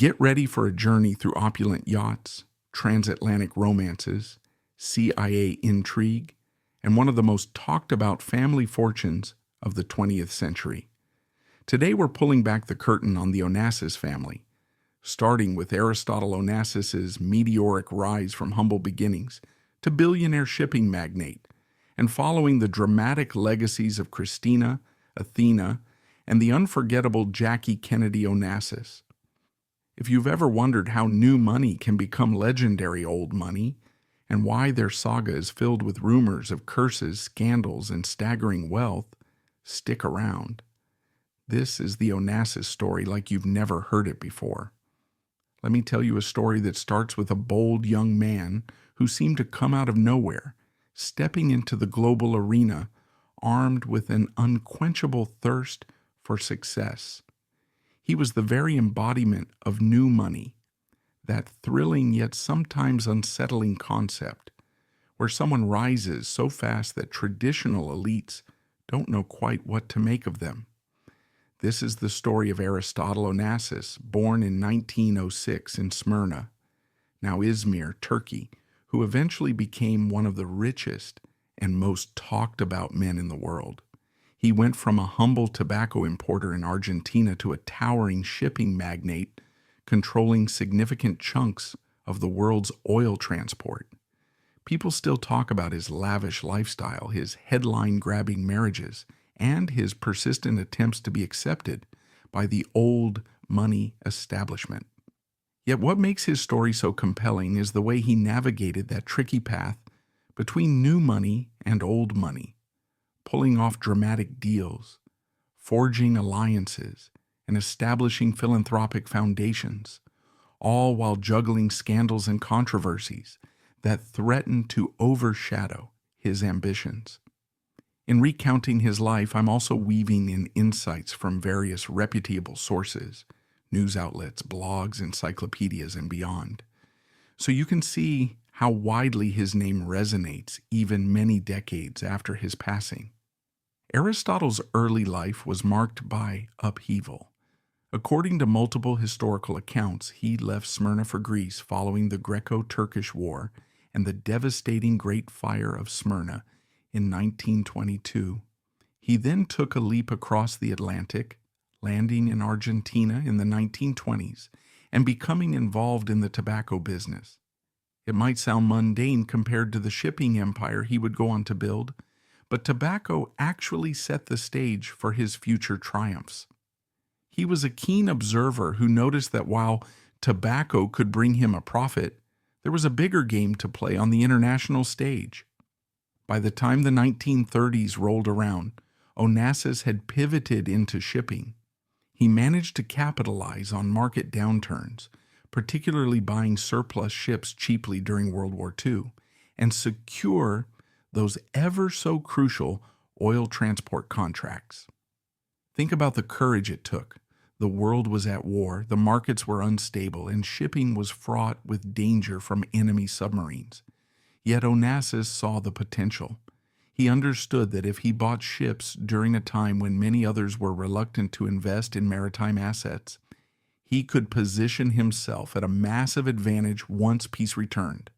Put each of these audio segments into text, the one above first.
Get ready for a journey through opulent yachts, transatlantic romances, CIA intrigue, and one of the most talked about family fortunes of the 20th century. Today we're pulling back the curtain on the Onassis family, starting with Aristotle Onassis' meteoric rise from humble beginnings to billionaire shipping magnate, and following the dramatic legacies of Christina, Athina, and the unforgettable Jackie Kennedy Onassis. If you've ever wondered how new money can become legendary old money, and why their saga is filled with rumors of curses, scandals, and staggering wealth, stick around. This is the Onassis story like you've never heard it before. Let me tell you a story that starts with a bold young man who seemed to come out of nowhere, stepping into the global arena armed with an unquenchable thirst for success. He was the very embodiment of new money, that thrilling yet sometimes unsettling concept, where someone rises so fast that traditional elites don't know quite what to make of them. This is the story of Aristotle Onassis, born in 1906 in Smyrna, now Izmir, Turkey, who eventually became one of the richest and most talked about men in the world. He went from a humble tobacco importer in Argentina to a towering shipping magnate, controlling significant chunks of the world's oil transport. People still talk about his lavish lifestyle, his headline-grabbing marriages, and his persistent attempts to be accepted by the old money establishment. Yet what makes his story so compelling is the way he navigated that tricky path between new money and old money, pulling off dramatic deals, forging alliances, and establishing philanthropic foundations, all while juggling scandals and controversies that threatened to overshadow his ambitions. In recounting his life, I'm also weaving in insights from various reputable sources, news outlets, blogs, encyclopedias, and beyond, so you can see how widely his name resonates even many decades after his passing. Aristotle's early life was marked by upheaval. According to multiple historical accounts, he left Smyrna for Greece following the Greco-Turkish War and the devastating Great Fire of Smyrna in 1922. He then took a leap across the Atlantic, landing in Argentina in the 1920s and becoming involved in the tobacco business. It might sound mundane compared to the shipping empire he would go on to build, but tobacco actually set the stage for his future triumphs. He was a keen observer who noticed that while tobacco could bring him a profit, there was a bigger game to play on the international stage. By the time the 1930s rolled around, Onassis had pivoted into shipping. He managed to capitalize on market downturns, particularly buying surplus ships cheaply during World War II, and secure those ever so crucial oil transport contracts. Think about the courage it took. The world was at war, the markets were unstable, and shipping was fraught with danger from enemy submarines. Yet Onassis saw the potential. He understood that if he bought ships during a time when many others were reluctant to invest in maritime assets, he could position himself at a massive advantage once peace returned.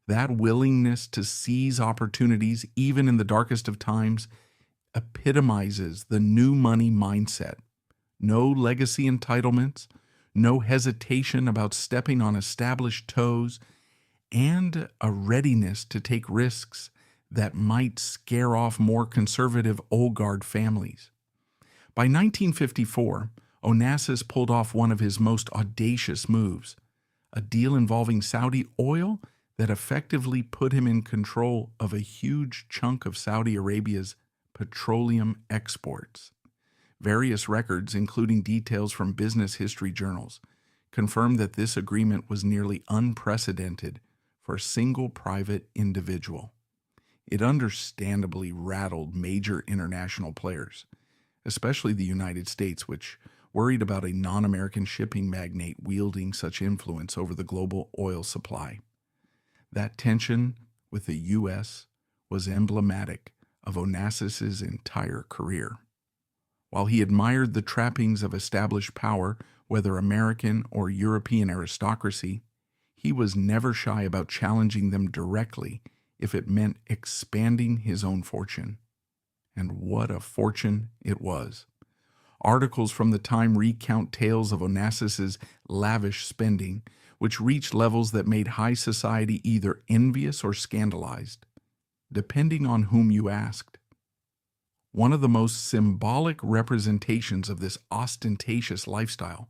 That willingness to seize opportunities, even in the darkest of times, epitomizes the new money mindset. No legacy entitlements, no hesitation about stepping on established toes, and a readiness to take risks that might scare off more conservative old-guard families. By 1954, Onassis pulled off one of his most audacious moves, a deal involving Saudi oil that effectively put him in control of a huge chunk of Saudi Arabia's petroleum exports. Various records, including details from business history journals, confirm that this agreement was nearly unprecedented for a single private individual. It understandably rattled major international players, especially the United States, which worried about a non-American shipping magnate wielding such influence over the global oil supply. That tension with the U.S. was emblematic of Onassis' entire career. While he admired the trappings of established power, whether American or European aristocracy, he was never shy about challenging them directly if it meant expanding his own fortune. And what a fortune it was. Articles from the time recount tales of Onassis's lavish spending, which reached levels that made high society either envious or scandalized, depending on whom you asked. One of the most symbolic representations of this ostentatious lifestyle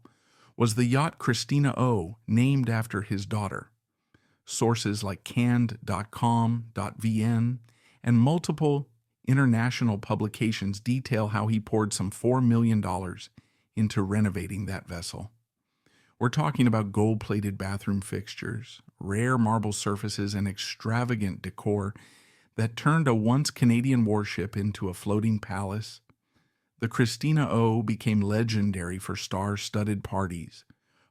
was the yacht Christina O, named after his daughter. Sources like canned.com.vn and multiple international publications detail how he poured some $4 million into renovating that vessel. We're talking about gold-plated bathroom fixtures, rare marble surfaces, and extravagant decor that turned a once Canadian warship into a floating palace. The Christina O became legendary for star-studded parties,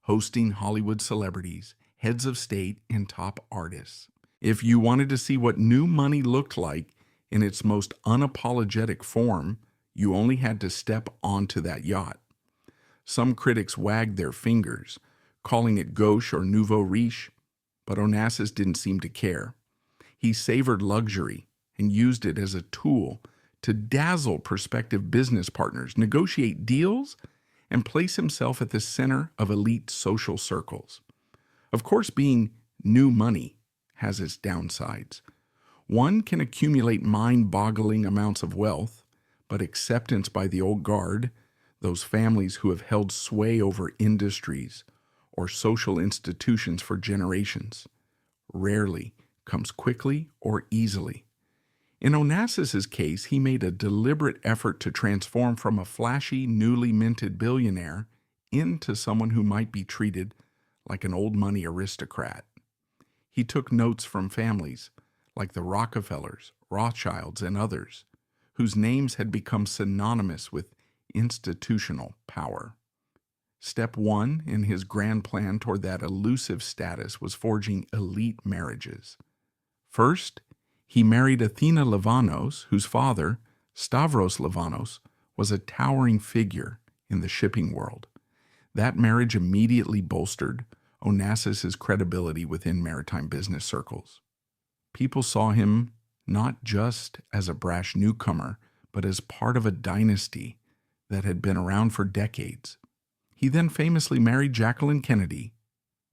hosting Hollywood celebrities, heads of state, and top artists. If you wanted to see what new money looked like in its most unapologetic form, you only had to step onto that yacht. Some critics wagged their fingers, calling it gauche or nouveau riche, but Onassis didn't seem to care. He savored luxury and used it as a tool to dazzle prospective business partners, negotiate deals, and place himself at the center of elite social circles. Of course, being new money has its downsides. One can accumulate mind-boggling amounts of wealth, but acceptance by the old guard, those families who have held sway over industries or social institutions for generations, rarely comes quickly or easily. In Onassis's case, he made a deliberate effort to transform from a flashy, newly minted billionaire into someone who might be treated like an old money aristocrat. He took notes from families like the Rockefellers, Rothschilds, and others, whose names had become synonymous with institutional power. Step one in his grand plan toward that elusive status was forging elite marriages. First, he married Athina Livanos, whose father, Stavros Livanos, was a towering figure in the shipping world. That marriage immediately bolstered Onassis's credibility within maritime business circles. People saw him not just as a brash newcomer, but as part of a dynasty that had been around for decades. He then famously married Jackie Kennedy,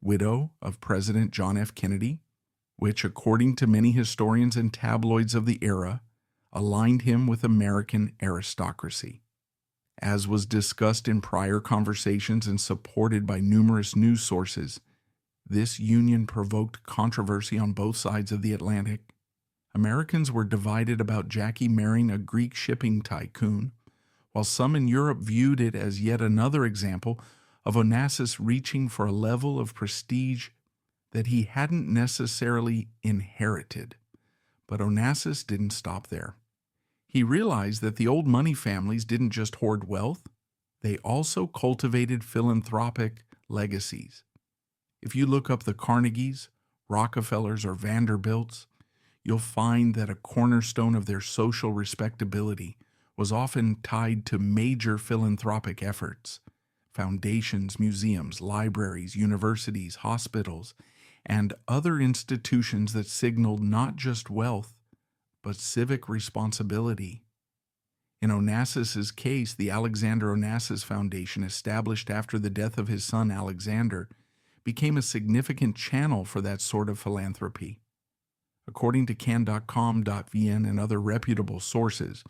widow of President John F. Kennedy, which, according to many historians and tabloids of the era, aligned him with American aristocracy. As was discussed in prior conversations and supported by numerous news sources, this union provoked controversy on both sides of the Atlantic. Americans were divided about Jackie marrying a Greek shipping tycoon, while some in Europe viewed it as yet another example of Onassis reaching for a level of prestige that he hadn't necessarily inherited. But Onassis didn't stop there. He realized that the old money families didn't just hoard wealth, they also cultivated philanthropic legacies. If you look up the Carnegies, Rockefellers, or Vanderbilts, you'll find that a cornerstone of their social respectability was often tied to major philanthropic efforts. Foundations, museums, libraries, universities, hospitals, and other institutions that signaled not just wealth, but civic responsibility. In Onassis's case, the Alexander Onassis Foundation, established after the death of his son Alexander, became a significant channel for that sort of philanthropy. According to can.com.vn and other reputable sources,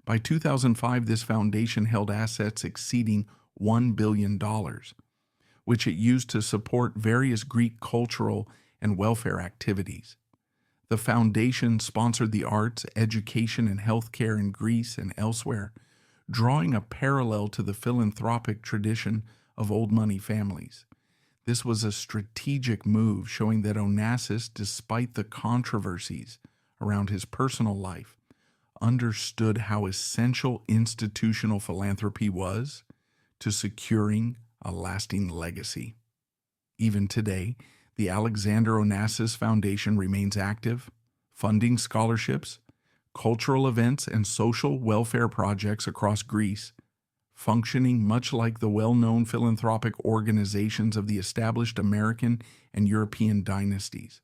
by 2005 this foundation held assets exceeding $1 billion, which it used to support various Greek cultural and welfare activities. The foundation sponsored the arts, education, and healthcare in Greece and elsewhere, drawing a parallel to the philanthropic tradition of old money families. This was a strategic move showing that Onassis, despite the controversies around his personal life, understood how essential institutional philanthropy was to securing a lasting legacy. Even today, the Alexander Onassis Foundation remains active, funding scholarships, cultural events, and social welfare projects across Greece, functioning much like the well-known philanthropic organizations of the established American and European dynasties.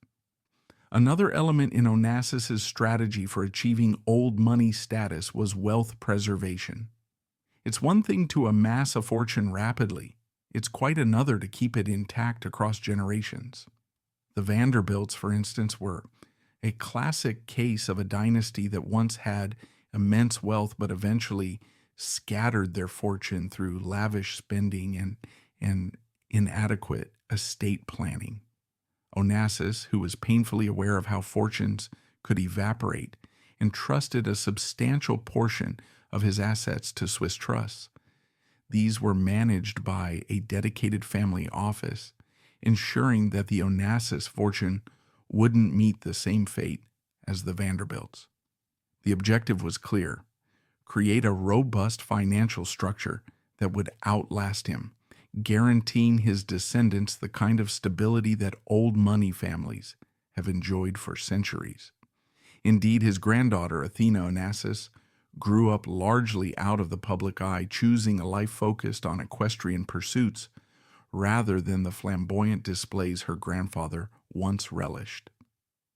Another element in Onassis's strategy for achieving old money status was wealth preservation. It's one thing to amass a fortune rapidly. It's quite another to keep it intact across generations. The Vanderbilts, for instance, were a classic case of a dynasty that once had immense wealth but eventually scattered their fortune through lavish spending and inadequate estate planning. Onassis, who was painfully aware of how fortunes could evaporate, entrusted a substantial portion of his assets to Swiss trusts. These were managed by a dedicated family office, ensuring that the Onassis fortune wouldn't meet the same fate as the Vanderbilts. The objective was clear: create a robust financial structure that would outlast him, guaranteeing his descendants the kind of stability that old money families have enjoyed for centuries. Indeed, his granddaughter, Athina Onassis, grew up largely out of the public eye, choosing a life focused on equestrian pursuits rather than the flamboyant displays her grandfather once relished.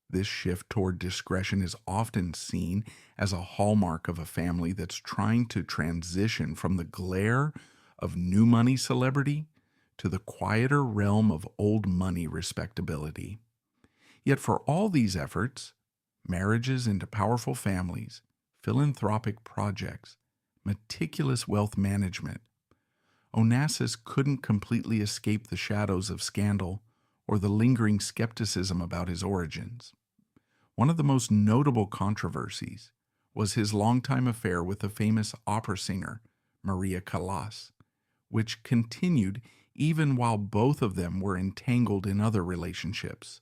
This shift toward discretion is often seen as a hallmark of a family that's trying to transition from the glare of new money celebrity to the quieter realm of old money respectability. Yet for all these efforts, marriages into powerful families, philanthropic projects, meticulous wealth management, Onassis couldn't completely escape the shadows of scandal or the lingering skepticism about his origins. One of the most notable controversies was his longtime affair with the famous opera singer Maria Callas, which continued even while both of them were entangled in other relationships.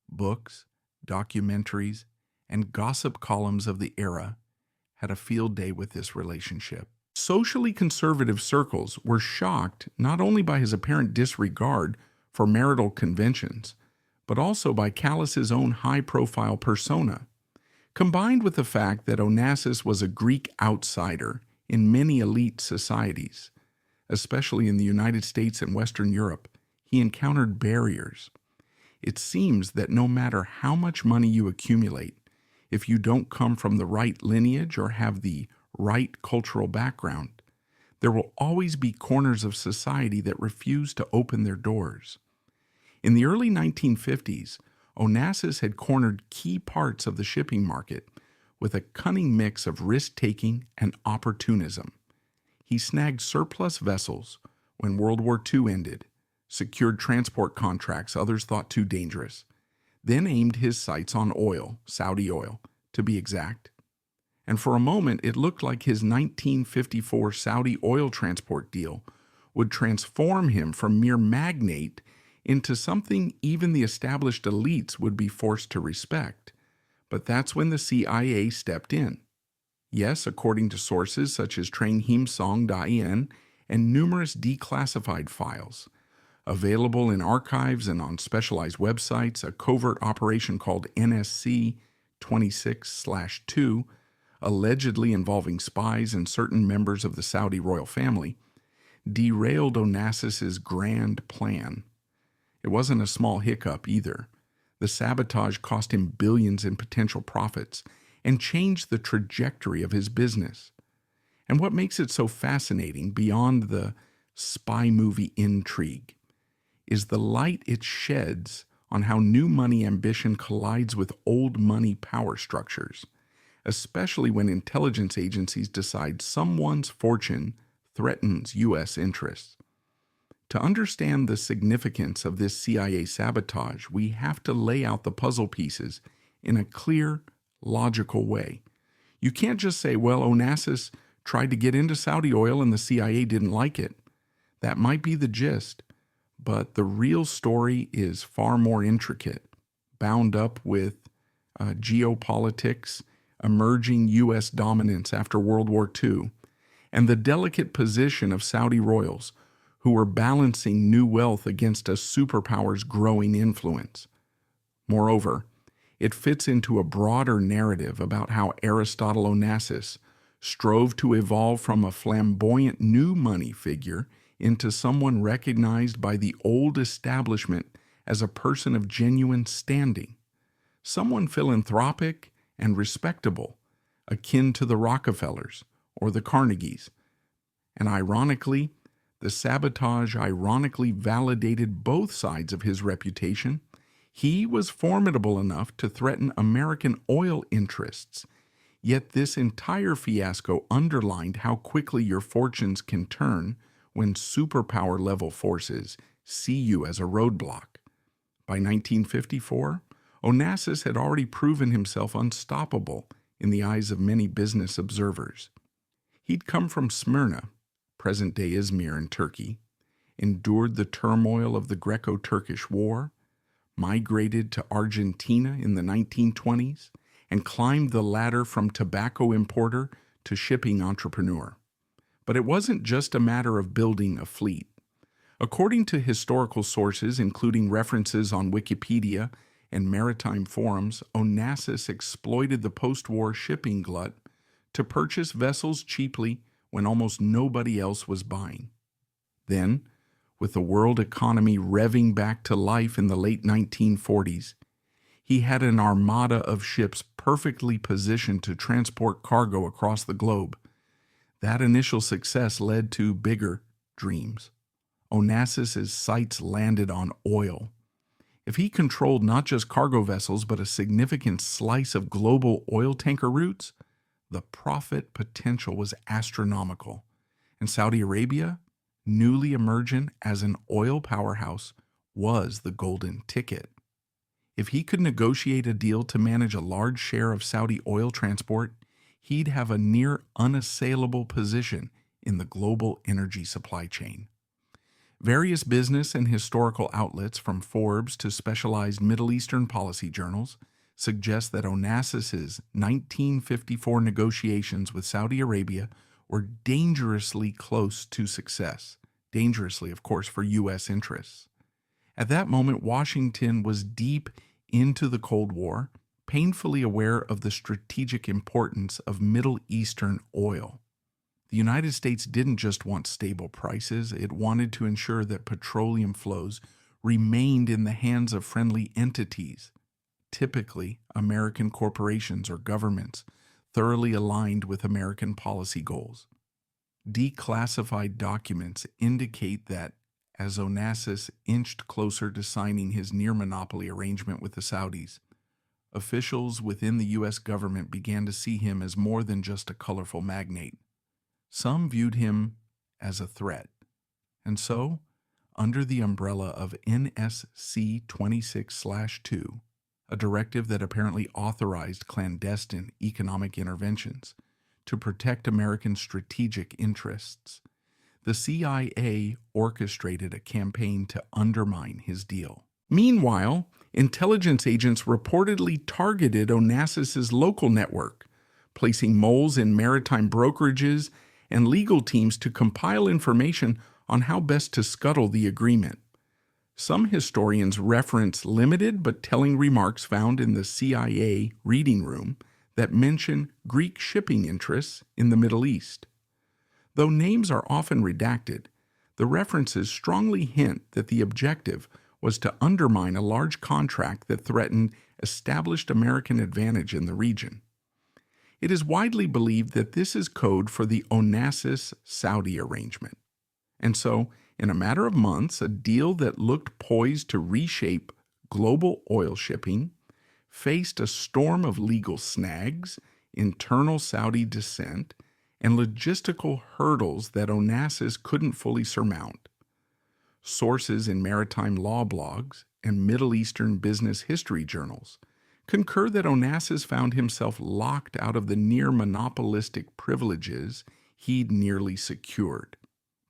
Books, documentaries, and gossip columns of the era had a field day with this relationship. Socially conservative circles were shocked not only by his apparent disregard for marital conventions, but also by Callas's own high-profile persona, combined with the fact that Onassis was a Greek outsider in many elite societies. Especially in the United States and Western Europe, he encountered barriers. It seems that no matter how much money you accumulate, if you don't come from the right lineage or have the right cultural background, there will always be corners of society that refuse to open their doors. In the early 1950s, Onassis had cornered key parts of the shipping market with a cunning mix of risk-taking and opportunism. He snagged surplus vessels when World War II ended, secured transport contracts others thought too dangerous, then aimed his sights on oil, Saudi oil, to be exact. And for a moment, it looked like his 1954 Saudi oil transport deal would transform him from mere magnate into something even the established elites would be forced to respect. But that's when the CIA stepped in. Yes, according to sources such as trainhimsong.in and numerous declassified files. Available in archives and on specialized websites, a covert operation called NSC 26/2, allegedly involving spies and certain members of the Saudi royal family, derailed Onassis's grand plan. It wasn't a small hiccup either. The sabotage cost him billions in potential profits and changed the trajectory of his business. And what makes it so fascinating, beyond the spy movie intrigue, is the light it sheds on how new money ambition collides with old money power structures, especially when intelligence agencies decide someone's fortune threatens U.S. interests. To understand the significance of this CIA sabotage, we have to lay out the puzzle pieces in a clear, logical way. You can't just say, well, Onassis tried to get into Saudi oil and the CIA didn't like it. That might be the gist, but the real story is far more intricate, bound up with geopolitics, emerging U.S. dominance after World War II, and the delicate position of Saudi royals who were balancing new wealth against a superpower's growing influence. Moreover, it fits into a broader narrative about how Aristotle Onassis strove to evolve from a flamboyant new money figure into someone recognized by the old establishment as a person of genuine standing, someone philanthropic and respectable, akin to the Rockefellers or the Carnegies. And ironically, the sabotage ironically validated both sides of his reputation. He was formidable enough to threaten American oil interests, yet this entire fiasco underlined how quickly your fortunes can turn when superpower-level forces see you as a roadblock. By 1954, Onassis had already proven himself unstoppable in the eyes of many business observers. He'd come from Smyrna, present-day Izmir in Turkey, endured the turmoil of the Greco-Turkish War, migrated to Argentina in the 1920s, and climbed the ladder from tobacco importer to shipping entrepreneur. But it wasn't just a matter of building a fleet. According to historical sources, including references on Wikipedia and maritime forums, Onassis exploited the post-war shipping glut to purchase vessels cheaply when almost nobody else was buying. Then, with the world economy revving back to life in the late 1940s, he had an armada of ships perfectly positioned to transport cargo across the globe. That initial success led to bigger dreams. Onassis' sights landed on oil. If he controlled not just cargo vessels but a significant slice of global oil tanker routes, the profit potential was astronomical. And Saudi Arabia, newly emergent as an oil powerhouse, was the golden ticket. If he could negotiate a deal to manage a large share of Saudi oil transport, he'd have a near unassailable position in the global energy supply chain. Various business and historical outlets, from Forbes to specialized Middle Eastern policy journals, suggest that Onassis' 1954 negotiations with Saudi Arabia were dangerously close to success. Dangerously, of course, for U.S. interests. At that moment, Washington was deep into the Cold War, painfully aware of the strategic importance of Middle Eastern oil. The United States didn't just want stable prices, it wanted to ensure that petroleum flows remained in the hands of friendly entities, typically American corporations or governments, thoroughly aligned with American policy goals. Declassified documents indicate that as Onassis inched closer to signing his near-monopoly arrangement with the Saudis, officials within the U.S. government began to see him as more than just a colorful magnate. Some viewed him as a threat, and so, under the umbrella of NSC 26/2, a directive that apparently authorized clandestine economic interventions to protect American strategic interests, the CIA orchestrated a campaign to undermine his deal. Meanwhile, intelligence agents reportedly targeted Onassis' local network, placing moles in maritime brokerages and legal teams to compile information on how best to scuttle the agreement. Some historians reference limited but telling remarks found in the CIA reading room that mention Greek shipping interests in the Middle East. Though names are often redacted, the references strongly hint that the objective was to undermine a large contract that threatened established American advantage in the region. It is widely believed that this is code for the Onassis-Saudi arrangement. And so, in a matter of months, a deal that looked poised to reshape global oil shipping faced a storm of legal snags, internal Saudi dissent, and logistical hurdles that Onassis couldn't fully surmount. Sources in maritime law blogs and Middle Eastern business history journals concur that Onassis found himself locked out of the near-monopolistic privileges he'd nearly secured.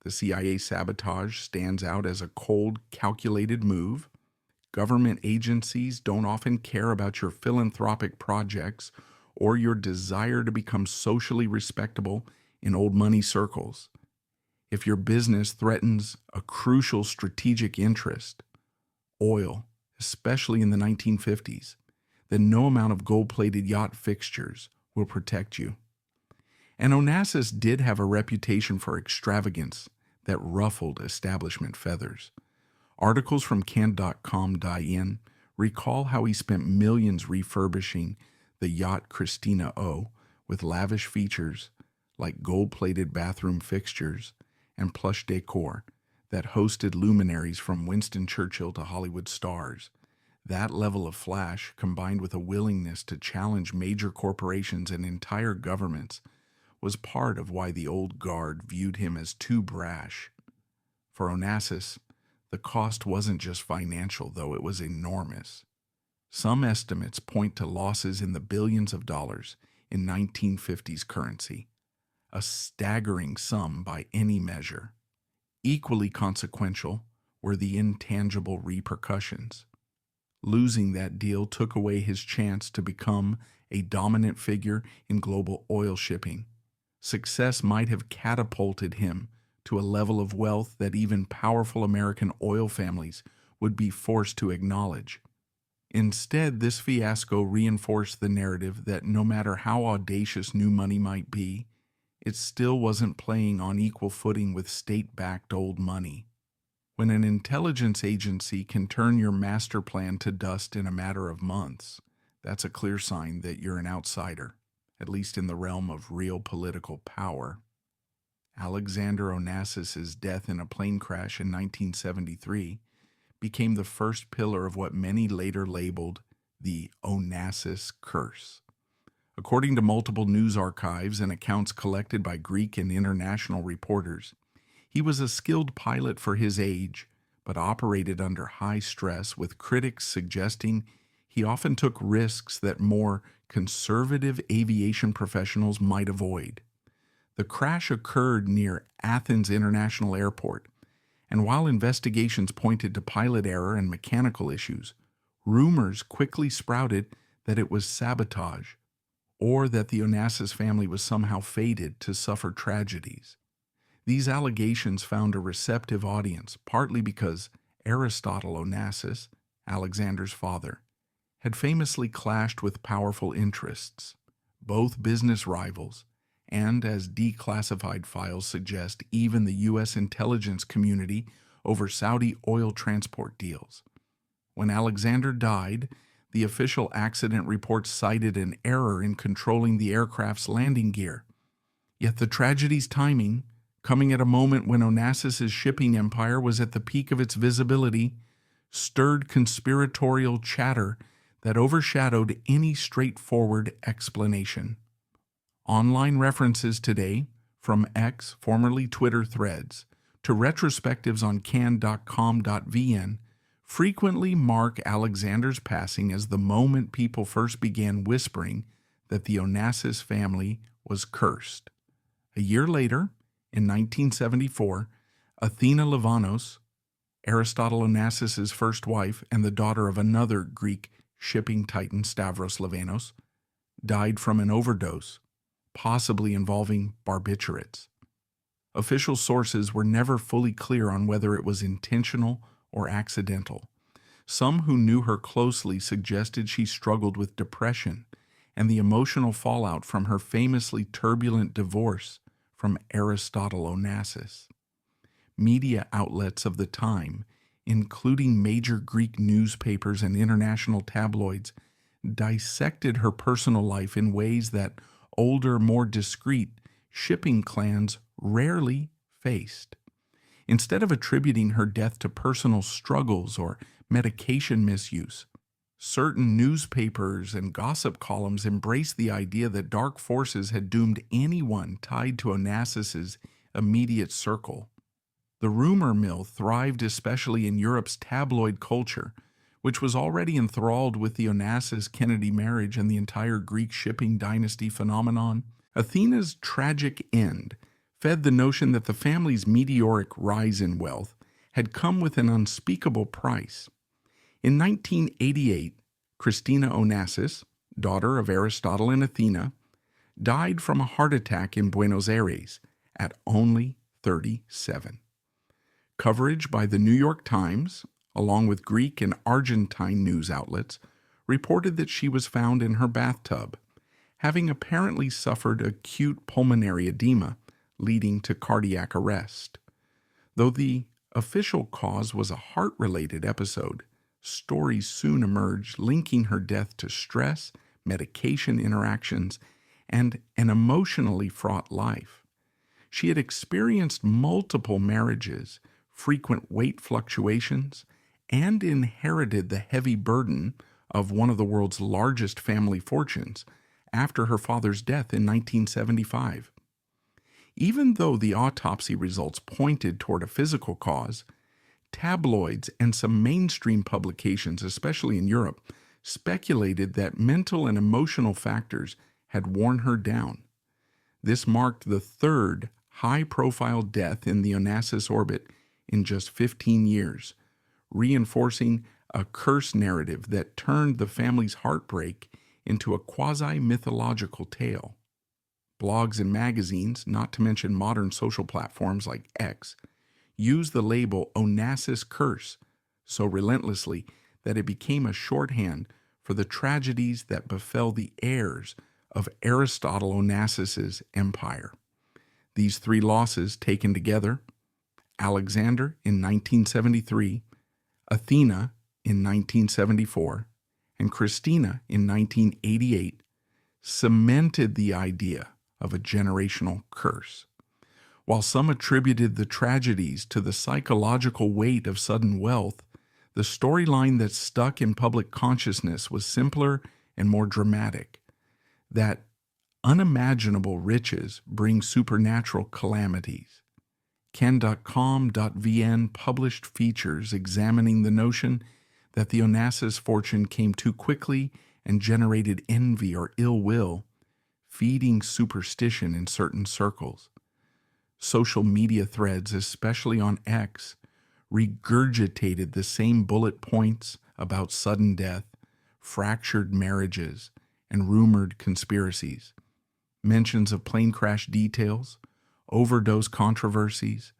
The CIA sabotage stands out as a cold, calculated move. Government agencies don't often care about your philanthropic projects or your desire to become socially respectable in old money circles. If your business threatens a crucial strategic interest, oil, especially in the 1950s, then no amount of gold-plated yacht fixtures will protect you. And Onassis did have a reputation for extravagance that ruffled establishment feathers. Articles from Can.com.in recall how he spent millions refurbishing the yacht Christina O with lavish features like gold-plated bathroom fixtures and plush decor that hosted luminaries from Winston Churchill to Hollywood stars. That level of flash, combined with a willingness to challenge major corporations and entire governments, was part of why the old guard viewed him as too brash. For Onassis, the cost wasn't just financial, though it was enormous. Some estimates point to losses in the billions of dollars in 1950s currency, a staggering sum by any measure. Equally consequential were the intangible repercussions. Losing that deal took away his chance to become a dominant figure in global oil shipping. Success might have catapulted him to a level of wealth that even powerful American oil families would be forced to acknowledge. Instead, this fiasco reinforced the narrative that no matter how audacious new money might be, it still wasn't playing on equal footing with state-backed old money. When an intelligence agency can turn your master plan to dust in a matter of months, that's a clear sign that you're an outsider, at least in the realm of real political power. Alexander Onassis's death in a plane crash in 1973 became the first pillar of what many later labeled the Onassis curse. According to multiple news archives and accounts collected by Greek and international reporters, he was a skilled pilot for his age, but operated under high stress, with critics suggesting he often took risks that more conservative aviation professionals might avoid. The crash occurred near Athens International Airport, and while investigations pointed to pilot error and mechanical issues, rumors quickly sprouted that it was sabotage, or that the Onassis family was somehow fated to suffer tragedies. These allegations found a receptive audience, partly because Aristotle Onassis, Alexander's father, had famously clashed with powerful interests, both business rivals, and, as declassified files suggest, even the U.S. intelligence community over Saudi oil transport deals. When Alexander died, the official accident report cited an error in controlling the aircraft's landing gear. Yet the tragedy's timing, coming at a moment when Onassis's shipping empire was at the peak of its visibility, stirred conspiratorial chatter that overshadowed any straightforward explanation. Online references today, from X, formerly Twitter threads, to retrospectives on can.com.vn, frequently mark Alexander's passing as the moment people first began whispering that the Onassis family was cursed. A year later, in 1974, Athina Livanos, Aristotle Onassis's first wife and the daughter of another Greek shipping titan, Stavros Livanos, died from an overdose, possibly involving barbiturates. Official sources were never fully clear on whether it was intentional or accidental. Some who knew her closely suggested she struggled with depression and the emotional fallout from her famously turbulent divorce from Aristotle Onassis. Media outlets of the time, including major Greek newspapers and international tabloids, dissected her personal life in ways that older, more discreet shipping clans rarely faced. Instead of attributing her death to personal struggles or medication misuse, certain newspapers and gossip columns embraced the idea that dark forces had doomed anyone tied to Onassis's immediate circle. The rumor mill thrived especially in Europe's tabloid culture, which was already enthralled with the Onassis-Kennedy marriage and the entire Greek shipping dynasty phenomenon. Athena's tragic end fed the notion that the family's meteoric rise in wealth had come with an unspeakable price. In 1988, Christina Onassis, daughter of Aristotle and Athina, died from a heart attack in Buenos Aires at only 37. Coverage by the New York Times, along with Greek and Argentine news outlets, reported that she was found in her bathtub, having apparently suffered acute pulmonary edema leading to cardiac arrest. Though the official cause was a heart-related episode, stories soon emerged linking her death to stress, medication interactions, and an emotionally fraught life. She had experienced multiple marriages, frequent weight fluctuations, and inherited the heavy burden of one of the world's largest family fortunes after her father's death in 1975. Even though the autopsy results pointed toward a physical cause, tabloids and some mainstream publications, especially in Europe, speculated that mental and emotional factors had worn her down. This marked the third high-profile death in the Onassis orbit in just 15 years, reinforcing a curse narrative that turned the family's heartbreak into a quasi-mythological tale. Blogs and magazines, not to mention modern social platforms like X, use the label Onassis curse so relentlessly that it became a shorthand for the tragedies that befell the heirs of Aristotle Onassis's empire. These three losses taken together, Alexander in 1973, Athina in 1974, and Christina in 1988, cemented the idea of a generational curse. While some attributed the tragedies to the psychological weight of sudden wealth, the storyline that stuck in public consciousness was simpler and more dramatic. That unimaginable riches bring supernatural calamities. Ken.com.vn published features examining the notion that the Onassis fortune came too quickly and generated envy or ill will, feeding superstition in certain circles. Social media threads, especially on X, regurgitated the same bullet points about sudden death, fractured marriages, and rumored conspiracies. Mentions of plane crash details, overdose controversies,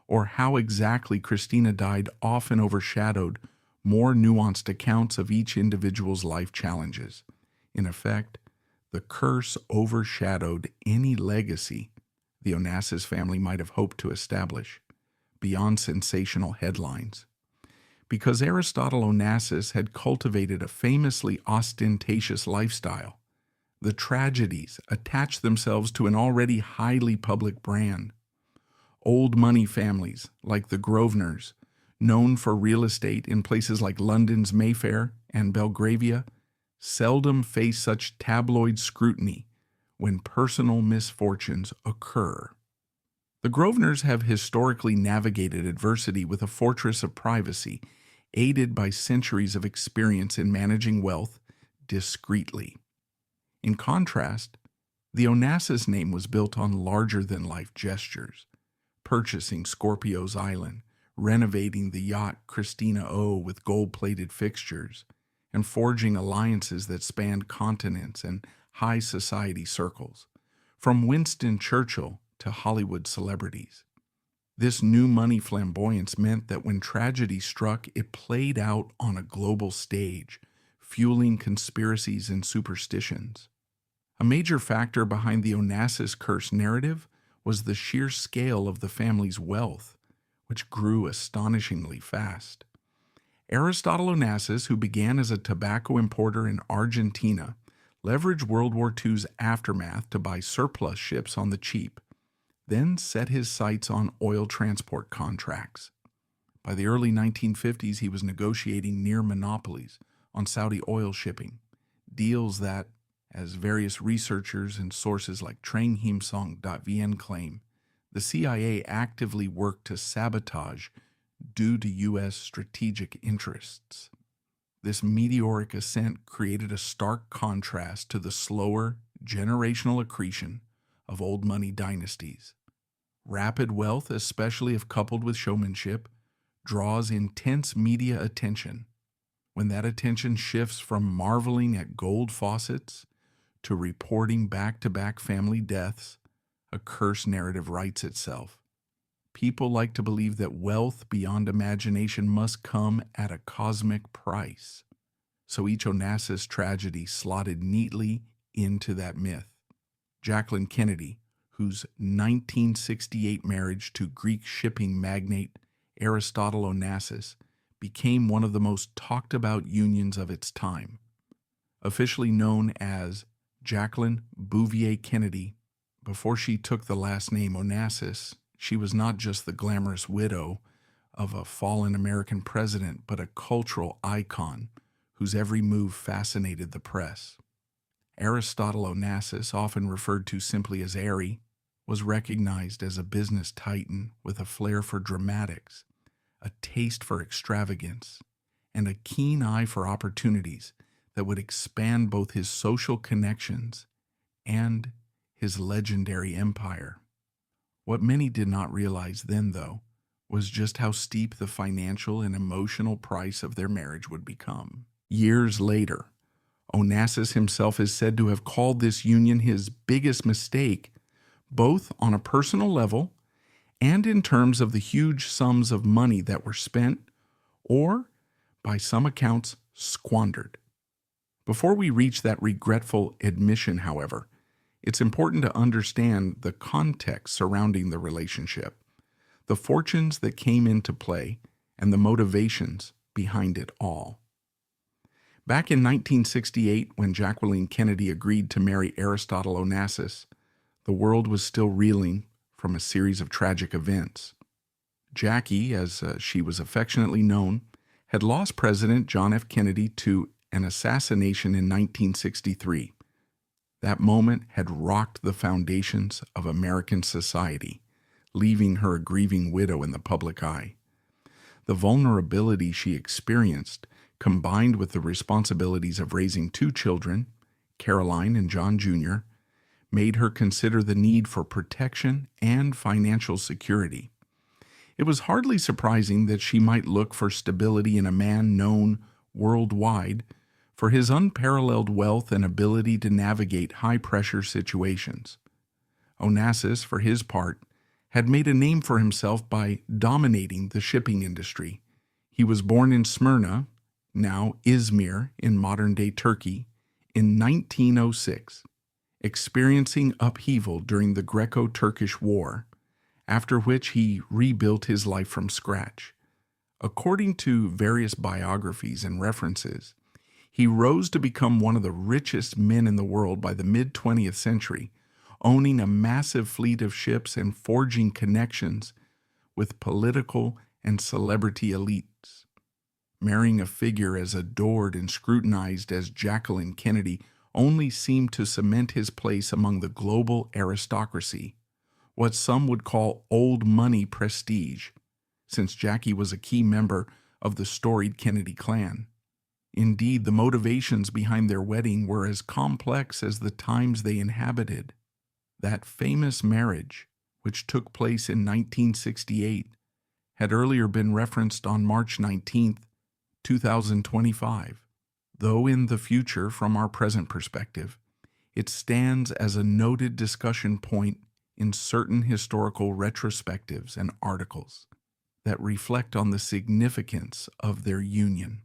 or how exactly Christina died often overshadowed more nuanced accounts of each individual's life challenges. In effect, the curse overshadowed any legacy the Onassis family might have hoped to establish, beyond sensational headlines. Because Aristotle Onassis had cultivated a famously ostentatious lifestyle, the tragedies attached themselves to an already highly public brand. Old money families, like the Grosvenors, known for real estate in places like London's Mayfair and Belgravia, seldom face such tabloid scrutiny when personal misfortunes occur. The Grosvenors have historically navigated adversity with a fortress of privacy, aided by centuries of experience in managing wealth discreetly. In contrast, the Onassis name was built on larger-than-life gestures, purchasing Scorpio's Island, renovating the yacht Christina O with gold-plated fixtures, and forging alliances that spanned continents and high society circles, from Winston Churchill to Hollywood celebrities. This new money flamboyance meant that when tragedy struck, it played out on a global stage, fueling conspiracies and superstitions. A major factor behind the Onassis curse narrative was the sheer scale of the family's wealth, which grew astonishingly fast. Aristotle Onassis, who began as a tobacco importer in Argentina, leveraged World War II's aftermath to buy surplus ships on the cheap, then set his sights on oil transport contracts. By the early 1950s, he was negotiating near monopolies on Saudi oil shipping, deals that, as various researchers and sources like tranghimsong.vn claim, the CIA actively worked to sabotage due to U.S. strategic interests. This meteoric ascent created a stark contrast to the slower, generational accretion of old money dynasties. Rapid wealth, especially if coupled with showmanship, draws intense media attention. When that attention shifts from marveling at gold faucets to reporting back-to-back family deaths, a curse narrative writes itself. People like to believe that wealth beyond imagination must come at a cosmic price. So each Onassis tragedy slotted neatly into that myth. Jacqueline Kennedy, whose 1968 marriage to Greek shipping magnate Aristotle Onassis became one of the most talked about unions of its time. Officially known as Jacqueline Bouvier Kennedy, before she took the last name Onassis, she was not just the glamorous widow of a fallen American president, but a cultural icon whose every move fascinated the press. Aristotle Onassis, often referred to simply as Ari, was recognized as a business titan with a flair for dramatics, a taste for extravagance, and a keen eye for opportunities that would expand both his social connections and his legendary empire. What many did not realize then, though, was just how steep the financial and emotional price of their marriage would become. Years later, Onassis himself is said to have called this union his biggest mistake, both on a personal level and in terms of the huge sums of money that were spent or, by some accounts, squandered. Before we reach that regretful admission, however, it's important to understand the context surrounding the relationship, the fortunes that came into play, and the motivations behind it all. Back in 1968, when Jacqueline Kennedy agreed to marry Aristotle Onassis, the world was still reeling from a series of tragic events. Jackie, as she was affectionately known, had lost President John F. Kennedy to an assassination in 1963. That moment had rocked the foundations of American society, leaving her a grieving widow in the public eye. The vulnerability she experienced, combined with the responsibilities of raising two children, Caroline and John Jr., made her consider the need for protection and financial security. It was hardly surprising that she might look for stability in a man known worldwide for his unparalleled wealth and ability to navigate high-pressure situations. Onassis, for his part, had made a name for himself by dominating the shipping industry. He was born in Smyrna, now Izmir in modern-day Turkey, in 1906, experiencing upheaval during the Greco-Turkish War, after which he rebuilt his life from scratch. According to various biographies and references, he rose to become one of the richest men in the world by the mid-20th century, owning a massive fleet of ships and forging connections with political and celebrity elites. Marrying a figure as adored and scrutinized as Jacqueline Kennedy only seemed to cement his place among the global aristocracy, what some would call old money prestige, since Jackie was a key member of the storied Kennedy clan. Indeed, the motivations behind their wedding were as complex as the times they inhabited. That famous marriage, which took place in 1968, had earlier been referenced on March 19, 2025, though in the future, from our present perspective, it stands as a noted discussion point in certain historical retrospectives and articles that reflect on the significance of their union.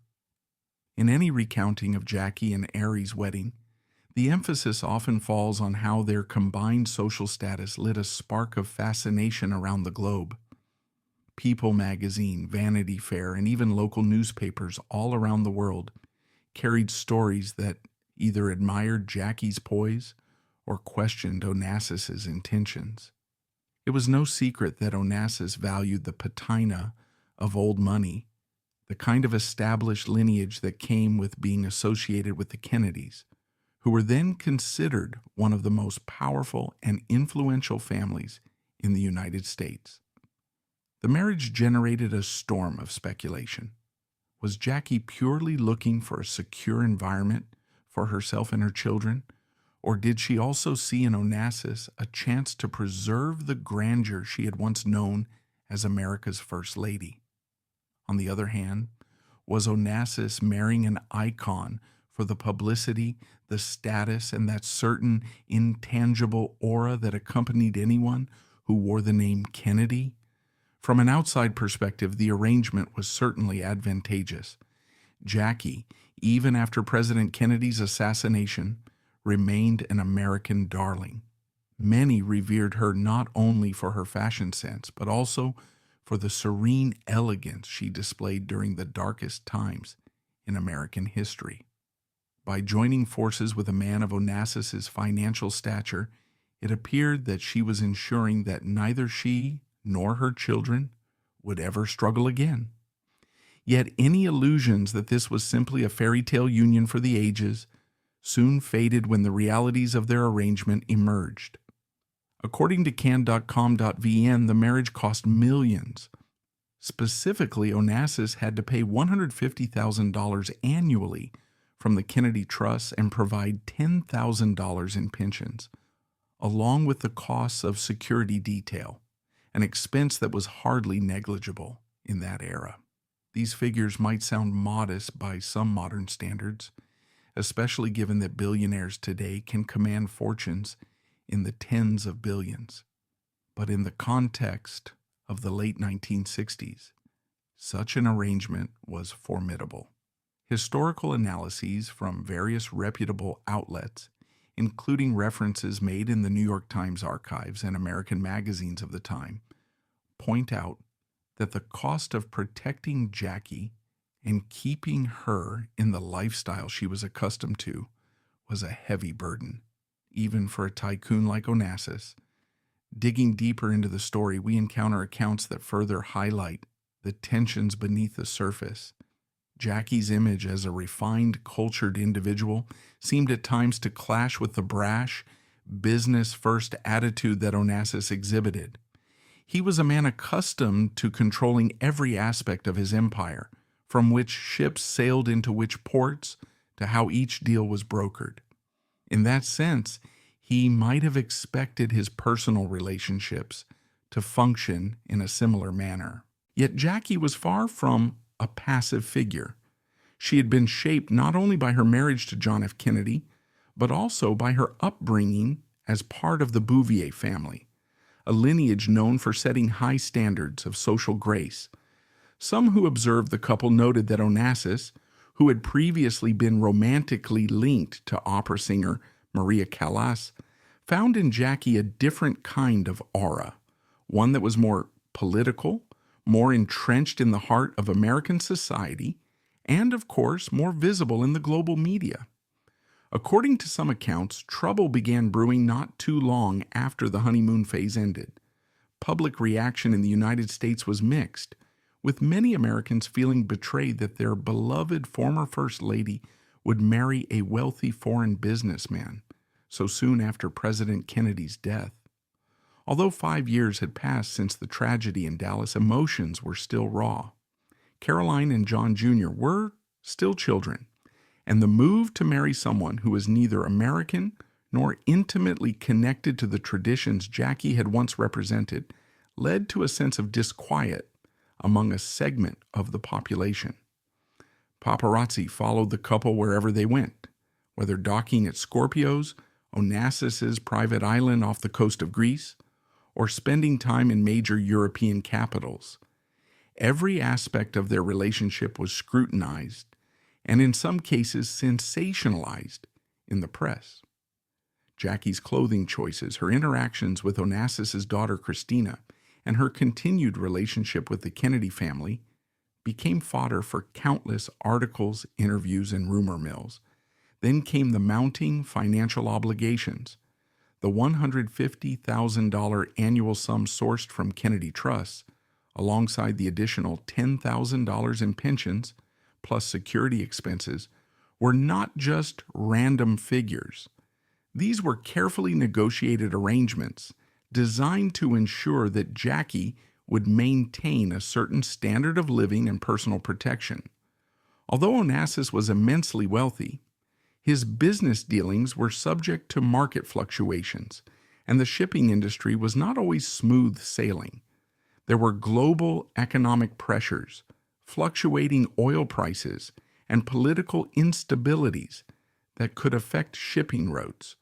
In any recounting of Jackie and Ari's wedding, the emphasis often falls on how their combined social status lit a spark of fascination around the globe. People magazine, Vanity Fair, and even local newspapers all around the world carried stories that either admired Jackie's poise or questioned Onassis's intentions. It was no secret that Onassis valued the patina of old money, the kind of established lineage that came with being associated with the Kennedys, who were then considered one of the most powerful and influential families in the United States. The marriage generated a storm of speculation. Was Jackie purely looking for a secure environment for herself and her children, or did she also see in Onassis a chance to preserve the grandeur she had once known as America's First Lady? On the other hand, was Onassis marrying an icon for the publicity, the status, and that certain intangible aura that accompanied anyone who wore the name Kennedy? From an outside perspective, the arrangement was certainly advantageous. Jackie, even after President Kennedy's assassination, remained an American darling. Many revered her not only for her fashion sense, but also for the serene elegance she displayed during the darkest times in American history. By joining forces with a man of Onassis's financial stature, it appeared that she was ensuring that neither she nor her children would ever struggle again. Yet any illusions that this was simply a fairy tale union for the ages soon faded when the realities of their arrangement emerged. According to can.com.vn, the marriage cost millions. Specifically, Onassis had to pay $150,000 annually from the Kennedy Trust and provide $10,000 in pensions, along with the costs of security detail, an expense that was hardly negligible in that era. These figures might sound modest by some modern standards, especially given that billionaires today can command fortunes in the tens of billions. But in the context of the late 1960s, such an arrangement was formidable. Historical analyses from various reputable outlets, including references made in the New York Times archives and American magazines of the time, point out that the cost of protecting Jackie and keeping her in the lifestyle she was accustomed to was a heavy burden, even for a tycoon like Onassis. Digging deeper into the story, we encounter accounts that further highlight the tensions beneath the surface. Jackie's image as a refined, cultured individual seemed at times to clash with the brash, business-first attitude that Onassis exhibited. He was a man accustomed to controlling every aspect of his empire, from which ships sailed into which ports to how each deal was brokered. In that sense, he might have expected his personal relationships to function in a similar manner. Yet Jackie was far from a passive figure. She had been shaped not only by her marriage to John F. Kennedy, but also by her upbringing as part of the Bouvier family, a lineage known for setting high standards of social grace. Some who observed the couple noted that Onassis, who had previously been romantically linked to opera singer Maria Callas, found in Jackie a different kind of aura, one that was more political, more entrenched in the heart of American society, and, of course, more visible in the global media. According to some accounts, trouble began brewing not too long after the honeymoon phase ended. Public reaction in the United States was mixed, with many Americans feeling betrayed that their beloved former First Lady would marry a wealthy foreign businessman so soon after President Kennedy's death. Although 5 years had passed since the tragedy in Dallas, emotions were still raw. Caroline and John Jr. were still children, and the move to marry someone who was neither American nor intimately connected to the traditions Jackie had once represented led to a sense of disquiet among a segment of the population. Paparazzi followed the couple wherever they went, whether docking at Scorpio's, Onassis's private island off the coast of Greece, or spending time in major European capitals. Every aspect of their relationship was scrutinized, and in some cases sensationalized in the press. Jackie's clothing choices, her interactions with Onassis's daughter Christina, and her continued relationship with the Kennedy family became fodder for countless articles, interviews, and rumor mills. Then came the mounting financial obligations. The $150,000 annual sum sourced from Kennedy Trusts, alongside the additional $10,000 in pensions, plus security expenses, were not just random figures. These were carefully negotiated arrangements designed to ensure that Jackie would maintain a certain standard of living and personal protection. Although Onassis was immensely wealthy, his business dealings were subject to market fluctuations, and the shipping industry was not always smooth sailing. There were global economic pressures, fluctuating oil prices, and political instabilities that could affect shipping routes,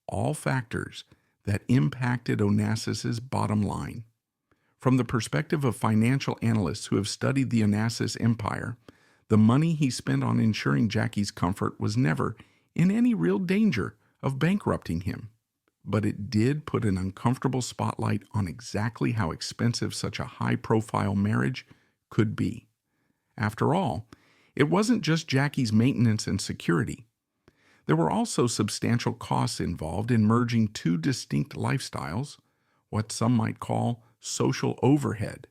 all factors that impacted Onassis's bottom line. From the perspective of financial analysts who have studied the Onassis empire, the money he spent on ensuring Jackie's comfort was never in any real danger of bankrupting him, but it did put an uncomfortable spotlight on exactly how expensive such a high-profile marriage could be. After all, it wasn't just Jackie's maintenance and security. There were also substantial costs involved in merging two distinct lifestyles, what some might call social overhead.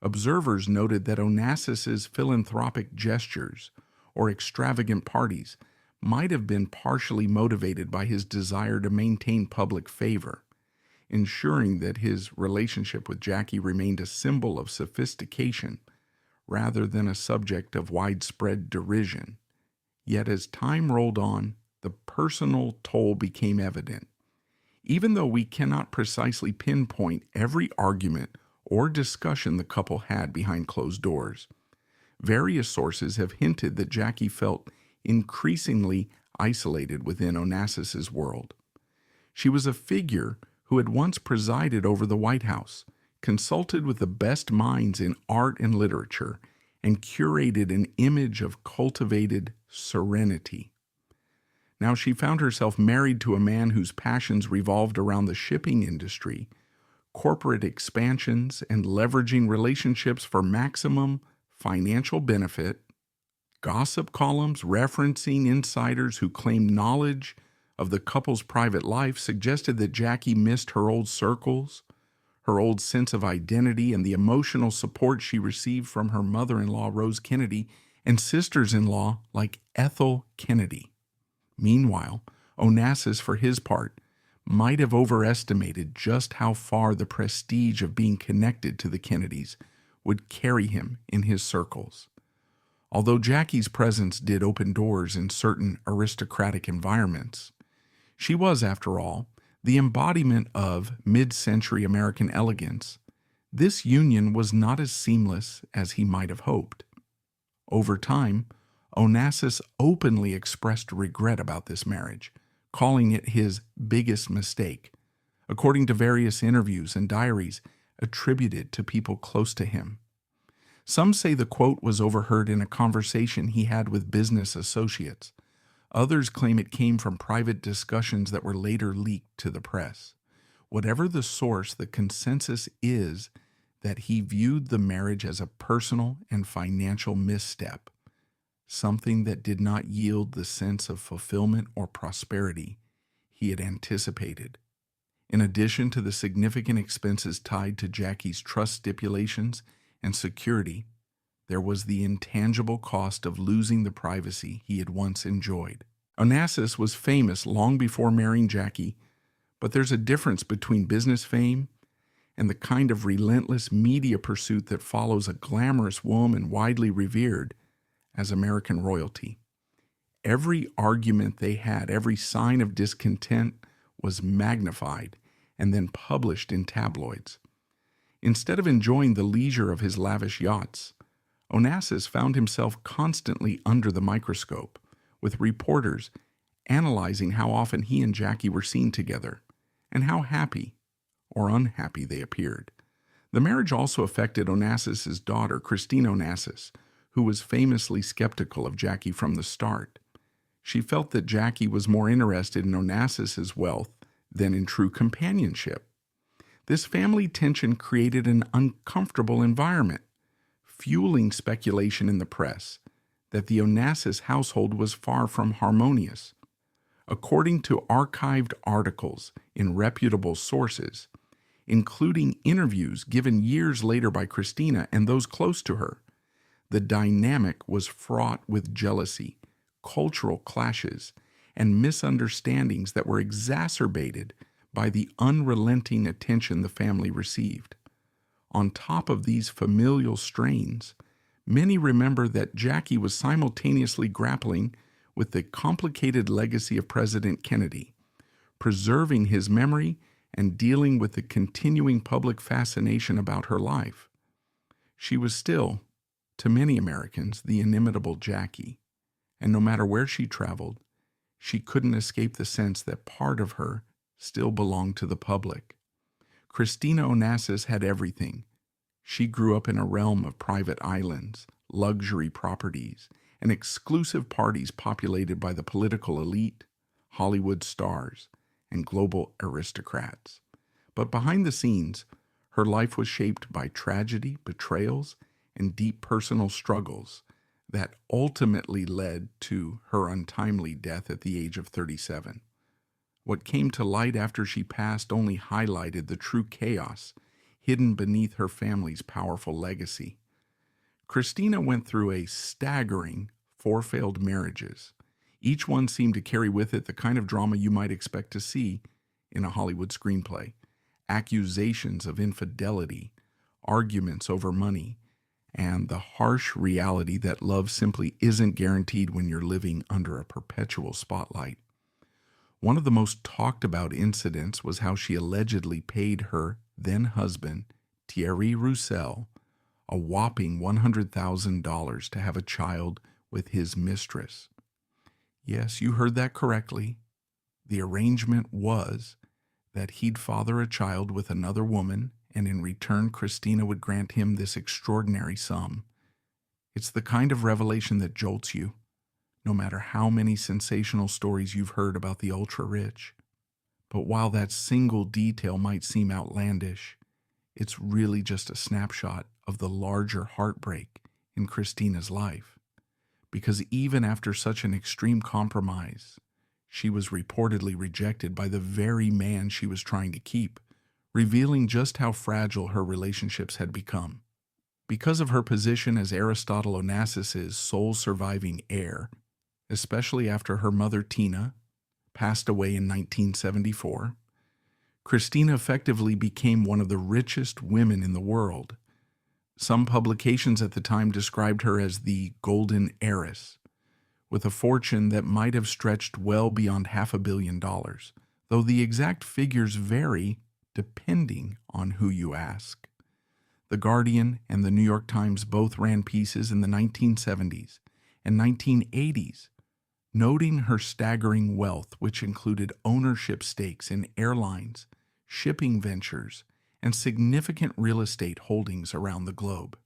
Observers noted that Onassis's philanthropic gestures or extravagant parties might have been partially motivated by his desire to maintain public favor, ensuring that his relationship with Jackie remained a symbol of sophistication rather than a subject of widespread derision. Yet as time rolled on, the personal toll became evident. Even though we cannot precisely pinpoint every argument or discussion the couple had behind closed doors, various sources have hinted that Jackie felt increasingly isolated within Onassis's world. She was a figure who had once presided over the White House, consulted with the best minds in art and literature, and curated an image of cultivated serenity. Now she found herself married to a man whose passions revolved around the shipping industry, corporate expansions, and leveraging relationships for maximum financial benefit. Gossip columns referencing insiders who claimed knowledge of the couple's private life suggested that Jackie missed her old circles, her old sense of identity, and the emotional support she received from her mother-in-law, Rose Kennedy, and sisters-in-law like Ethel Kennedy. Meanwhile, Onassis, for his part, might have overestimated just how far the prestige of being connected to the Kennedys would carry him in his circles. Although Jackie's presence did open doors in certain aristocratic environments, she was, after all, the embodiment of mid-century American elegance. This union was not as seamless as he might have hoped. Over time, Onassis openly expressed regret about this marriage, calling it his biggest mistake, according to various interviews and diaries attributed to people close to him. Some say the quote was overheard in a conversation he had with business associates. Others claim it came from private discussions that were later leaked to the press. Whatever the source, the consensus is that he viewed the marriage as a personal and financial misstep, something that did not yield the sense of fulfillment or prosperity he had anticipated. In addition to the significant expenses tied to Jackie's trust stipulations and security, there was the intangible cost of losing the privacy he had once enjoyed. Onassis was famous long before marrying Jackie, but there's a difference between business fame and the kind of relentless media pursuit that follows a glamorous woman widely revered as American royalty. Every argument they had, every sign of discontent was magnified and then published in tabloids. Instead of enjoying the leisure of his lavish yachts, Onassis found himself constantly under the microscope, with reporters analyzing how often he and Jackie were seen together and how happy or unhappy they appeared. The marriage also affected Onassis's daughter, Christina Onassis, who was famously skeptical of Jackie from the start. She felt that Jackie was more interested in Onassis's wealth than in true companionship. This family tension created an uncomfortable environment, fueling speculation in the press that the Onassis household was far from harmonious. According to archived articles in reputable sources, including interviews given years later by Christina and those close to her, the dynamic was fraught with jealousy, cultural clashes, and misunderstandings that were exacerbated by the unrelenting attention the family received. On top of these familial strains, many remember that Jackie was simultaneously grappling with the complicated legacy of President Kennedy, preserving his memory and dealing with the continuing public fascination about her life. She was still, to many Americans, the inimitable Jackie, and no matter where she traveled, she couldn't escape the sense that part of her still belonged to the public. Christina Onassis had everything. She grew up in a realm of private islands, luxury properties, and exclusive parties populated by the political elite, Hollywood stars, and global aristocrats. But behind the scenes, her life was shaped by tragedy, betrayals, and deep personal struggles that ultimately led to her untimely death at the age of 37. What came to light after she passed only highlighted the true chaos hidden beneath her family's powerful legacy. Christina went through a staggering 4 failed marriages. Each one seemed to carry with it the kind of drama you might expect to see in a Hollywood screenplay. Accusations of infidelity, arguments over money, and the harsh reality that love simply isn't guaranteed when you're living under a perpetual spotlight. One of the most talked about incidents was how she allegedly paid her then-husband, Thierry Roussel, a whopping $100,000 to have a child with his mistress. Yes, you heard that correctly. The arrangement was that he'd father a child with another woman, and in return, Christina would grant him this extraordinary sum. It's the kind of revelation that jolts you, no matter how many sensational stories you've heard about the ultra-rich. But while that single detail might seem outlandish, it's really just a snapshot of the larger heartbreak in Christina's life. Because even after such an extreme compromise, she was reportedly rejected by the very man she was trying to keep, revealing just how fragile her relationships had become. Because of her position as Aristotle Onassis' sole surviving heir, especially after her mother Tina passed away in 1974, Christina effectively became one of the richest women in the world. Some publications at the time described her as the golden heiress, with a fortune that might have stretched well beyond $500 million, though the exact figures vary depending on who you ask. The Guardian and the New York Times both ran pieces in the 1970s and 1980s, noting her staggering wealth, which included ownership stakes in airlines, shipping ventures, and significant real estate holdings around the globe.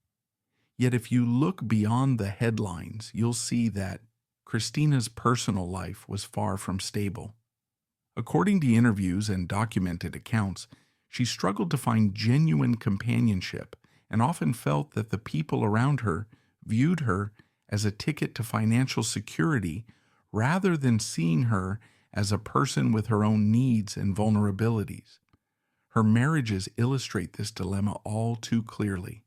Yet if you look beyond the headlines, you'll see that Christina's personal life was far from stable. According to interviews and documented accounts, she struggled to find genuine companionship and often felt that the people around her viewed her as a ticket to financial security rather than seeing her as a person with her own needs and vulnerabilities. Her marriages illustrate this dilemma all too clearly.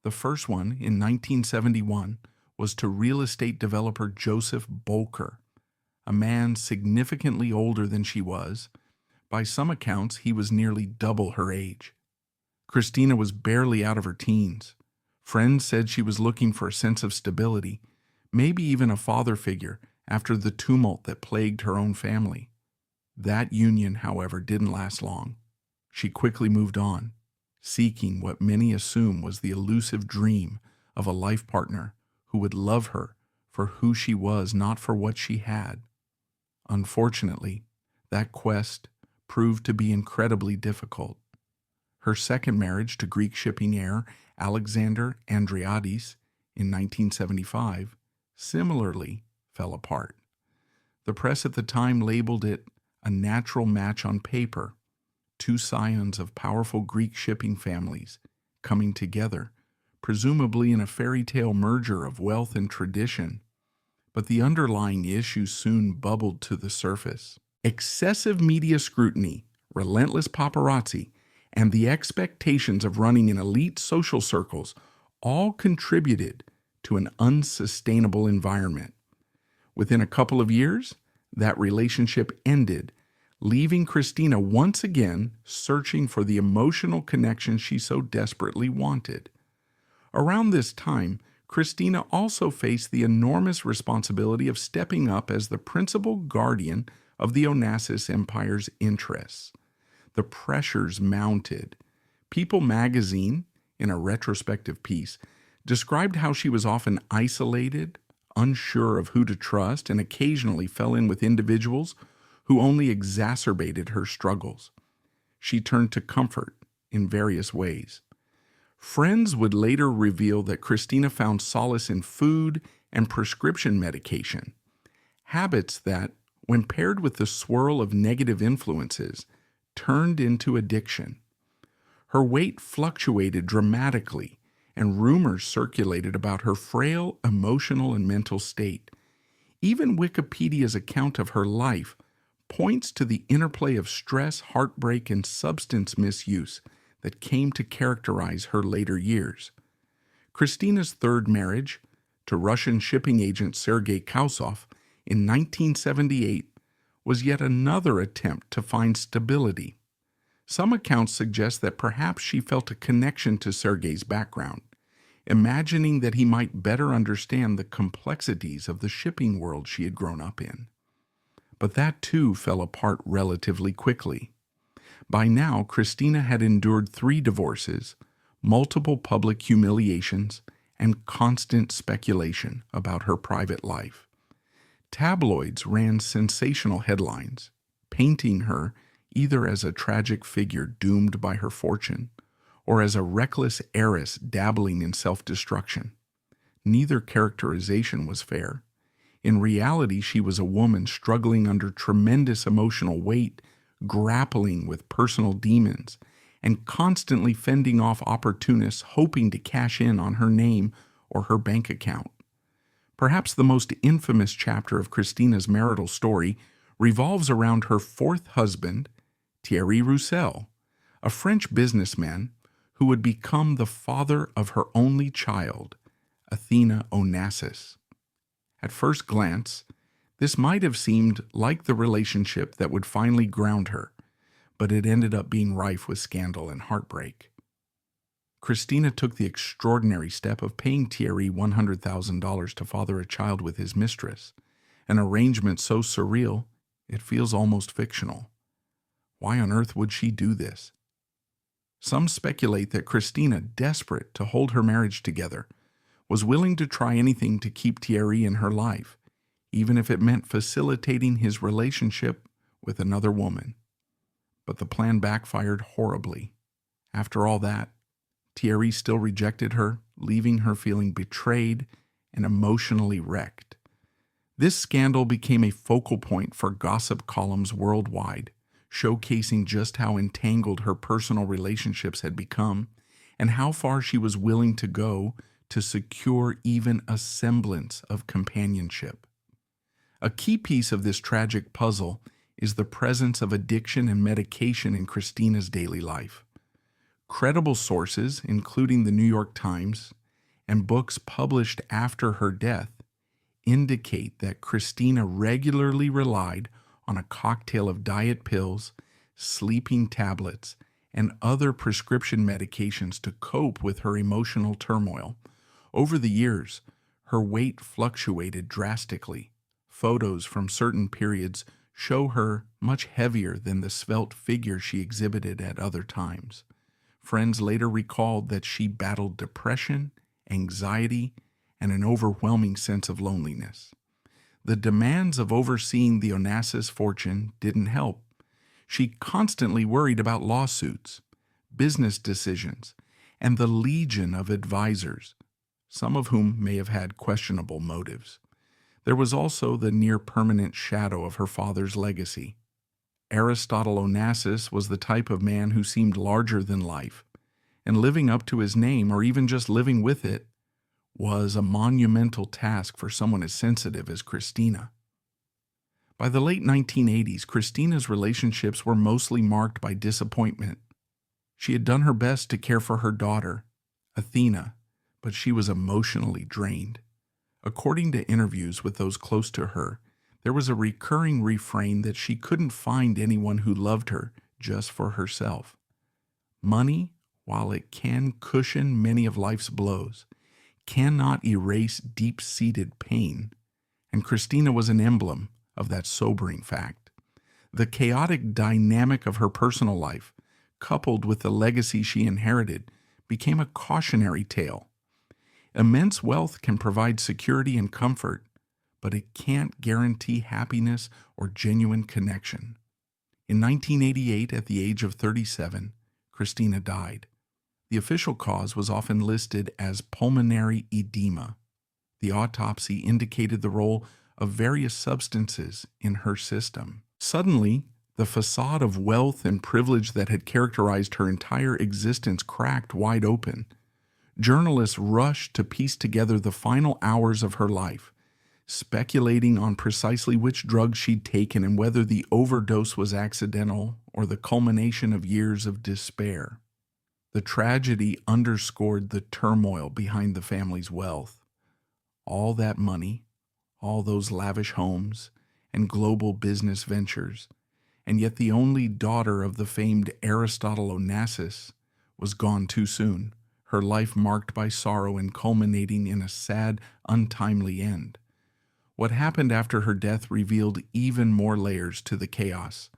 The first one, in 1971, was to real estate developer Joseph Bolker, a man significantly older than she was. By some accounts, he was nearly double her age. Christina was barely out of her teens. Friends said she was looking for a sense of stability, maybe even a father figure after the tumult that plagued her own family. That union, however, didn't last long. She quickly moved on, seeking what many assume was the elusive dream of a life partner who would love her for who she was, not for what she had. Unfortunately, that quest proved to be incredibly difficult. Her second marriage to Greek shipping heir Alexander Andreadis in 1975 similarly fell apart. The press at the time labeled it a natural match on paper, 2 scions of powerful Greek shipping families coming together, presumably in a fairy tale merger of wealth and tradition. But the underlying issue soon bubbled to the surface. Excessive media scrutiny, relentless paparazzi, and the expectations of running in elite social circles all contributed to an unsustainable environment. Within a couple of years, that relationship ended, leaving Christina once again searching for the emotional connection she so desperately wanted. Around this time, Christina also faced the enormous responsibility of stepping up as the principal guardian of the Onassis Empire's interests. The pressures mounted. People magazine, in a retrospective piece, described how she was often isolated, unsure of who to trust, and occasionally fell in with individuals who only exacerbated her struggles. She turned to comfort in various ways. Friends would later reveal that Christina found solace in food and prescription medication, habits that, when paired with the swirl of negative influences, turned into addiction. Her weight fluctuated dramatically, and rumors circulated about her frail emotional and mental state. Even Wikipedia's account of her life points to the interplay of stress, heartbreak, and substance misuse that came to characterize her later years. Christina's third marriage, to Russian shipping agent Sergei Kausov in 1978, was yet another attempt to find stability. Some accounts suggest that perhaps she felt a connection to Sergei's background, imagining that he might better understand the complexities of the shipping world she had grown up in. But that too fell apart relatively quickly. By now, Christina had endured 3 divorces, multiple public humiliations, and constant speculation about her private life. Tabloids ran sensational headlines, painting her either as a tragic figure doomed by her fortune, or as a reckless heiress dabbling in self-destruction. Neither characterization was fair. In reality, she was a woman struggling under tremendous emotional weight, grappling with personal demons, and constantly fending off opportunists hoping to cash in on her name or her bank account. Perhaps the most infamous chapter of Christina's marital story revolves around her 4th husband, Thierry Roussel, a French businessman who would become the father of her only child, Athina Onassis. At first glance, this might have seemed like the relationship that would finally ground her, but it ended up being rife with scandal and heartbreak. Christina took the extraordinary step of paying Thierry $100,000 to father a child with his mistress, an arrangement so surreal it feels almost fictional. Why on earth would she do this? Some speculate that Christina, desperate to hold her marriage together, was willing to try anything to keep Thierry in her life, even if it meant facilitating his relationship with another woman. But the plan backfired horribly. After all that, Thierry still rejected her, leaving her feeling betrayed and emotionally wrecked. This scandal became a focal point for gossip columns worldwide, showcasing just how entangled her personal relationships had become and how far she was willing to go to secure even a semblance of companionship. A key piece of this tragic puzzle is the presence of addiction and medication in Christina's daily life. Credible sources, including the New York Times, and books published after her death, indicate that Christina regularly relied on a cocktail of diet pills, sleeping tablets, and other prescription medications to cope with her emotional turmoil. Over the years, her weight fluctuated drastically. Photos from certain periods show her much heavier than the svelte figure she exhibited at other times. Friends later recalled that she battled depression, anxiety, and an overwhelming sense of loneliness. The demands of overseeing the Onassis fortune didn't help. She constantly worried about lawsuits, business decisions, and the legion of advisors, some of whom may have had questionable motives. There was also the near-permanent shadow of her father's legacy. Aristotle Onassis was the type of man who seemed larger than life, and living up to his name, or even just living with it, was a monumental task for someone as sensitive as Christina. By the late 1980s, Christina's relationships were mostly marked by disappointment. She had done her best to care for her daughter, Athina, but she was emotionally drained. According to interviews with those close to her, there was a recurring refrain that she couldn't find anyone who loved her just for herself. Money, while it can cushion many of life's blows, cannot erase deep-seated pain, and Christina was an emblem of that sobering fact. The chaotic dynamic of her personal life, coupled with the legacy she inherited, became a cautionary tale. Immense wealth can provide security and comfort, but it can't guarantee happiness or genuine connection. In 1988, at the age of 37, Christina died. The official cause was often listed as pulmonary edema. The autopsy indicated the role of various substances in her system. Suddenly, the facade of wealth and privilege that had characterized her entire existence cracked wide open. Journalists rushed to piece together the final hours of her life, speculating on precisely which drugs she'd taken and whether the overdose was accidental or the culmination of years of despair. The tragedy underscored the turmoil behind the family's wealth. All that money, all those lavish homes, and global business ventures, and yet the only daughter of the famed Aristotle Onassis was gone too soon, her life marked by sorrow and culminating in a sad, untimely end. What happened after her death revealed even more layers to the chaos.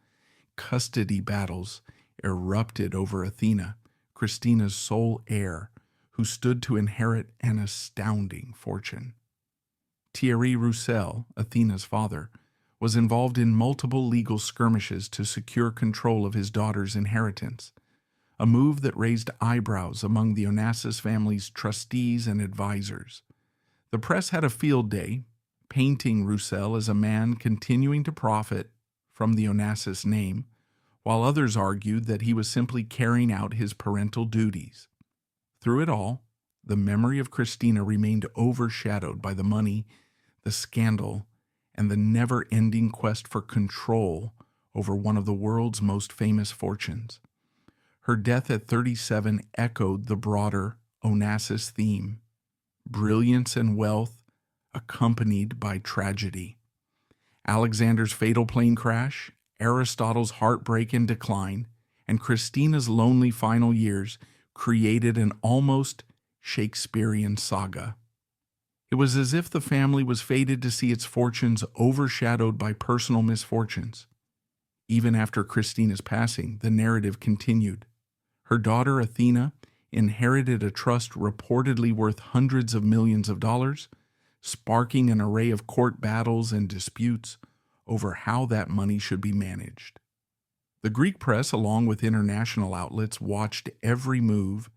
Custody battles erupted over Athina, Christina's sole heir, who stood to inherit an astounding fortune. Thierry Roussel, Athina's father, was involved in multiple legal skirmishes to secure control of his daughter's inheritance, a move that raised eyebrows among the Onassis family's trustees and advisors. The press had a field day, painting Roussel as a man continuing to profit from the Onassis name, while others argued that he was simply carrying out his parental duties. Through it all, the memory of Christina remained overshadowed by the money, the scandal, and the never-ending quest for control over one of the world's most famous fortunes. Her death at 37 echoed the broader Onassis theme: brilliance and wealth accompanied by tragedy. Alexander's fatal plane crash, Aristotle's heartbreak and decline, and Christina's lonely final years created an almost Shakespearean saga. It was as if the family was fated to see its fortunes overshadowed by personal misfortunes. Even after Christina's passing, the narrative continued. Her daughter Athina inherited a trust reportedly worth hundreds of millions of dollars, sparking an array of court battles and disputes over how that money should be managed. The Greek press, along with international outlets, watched every move,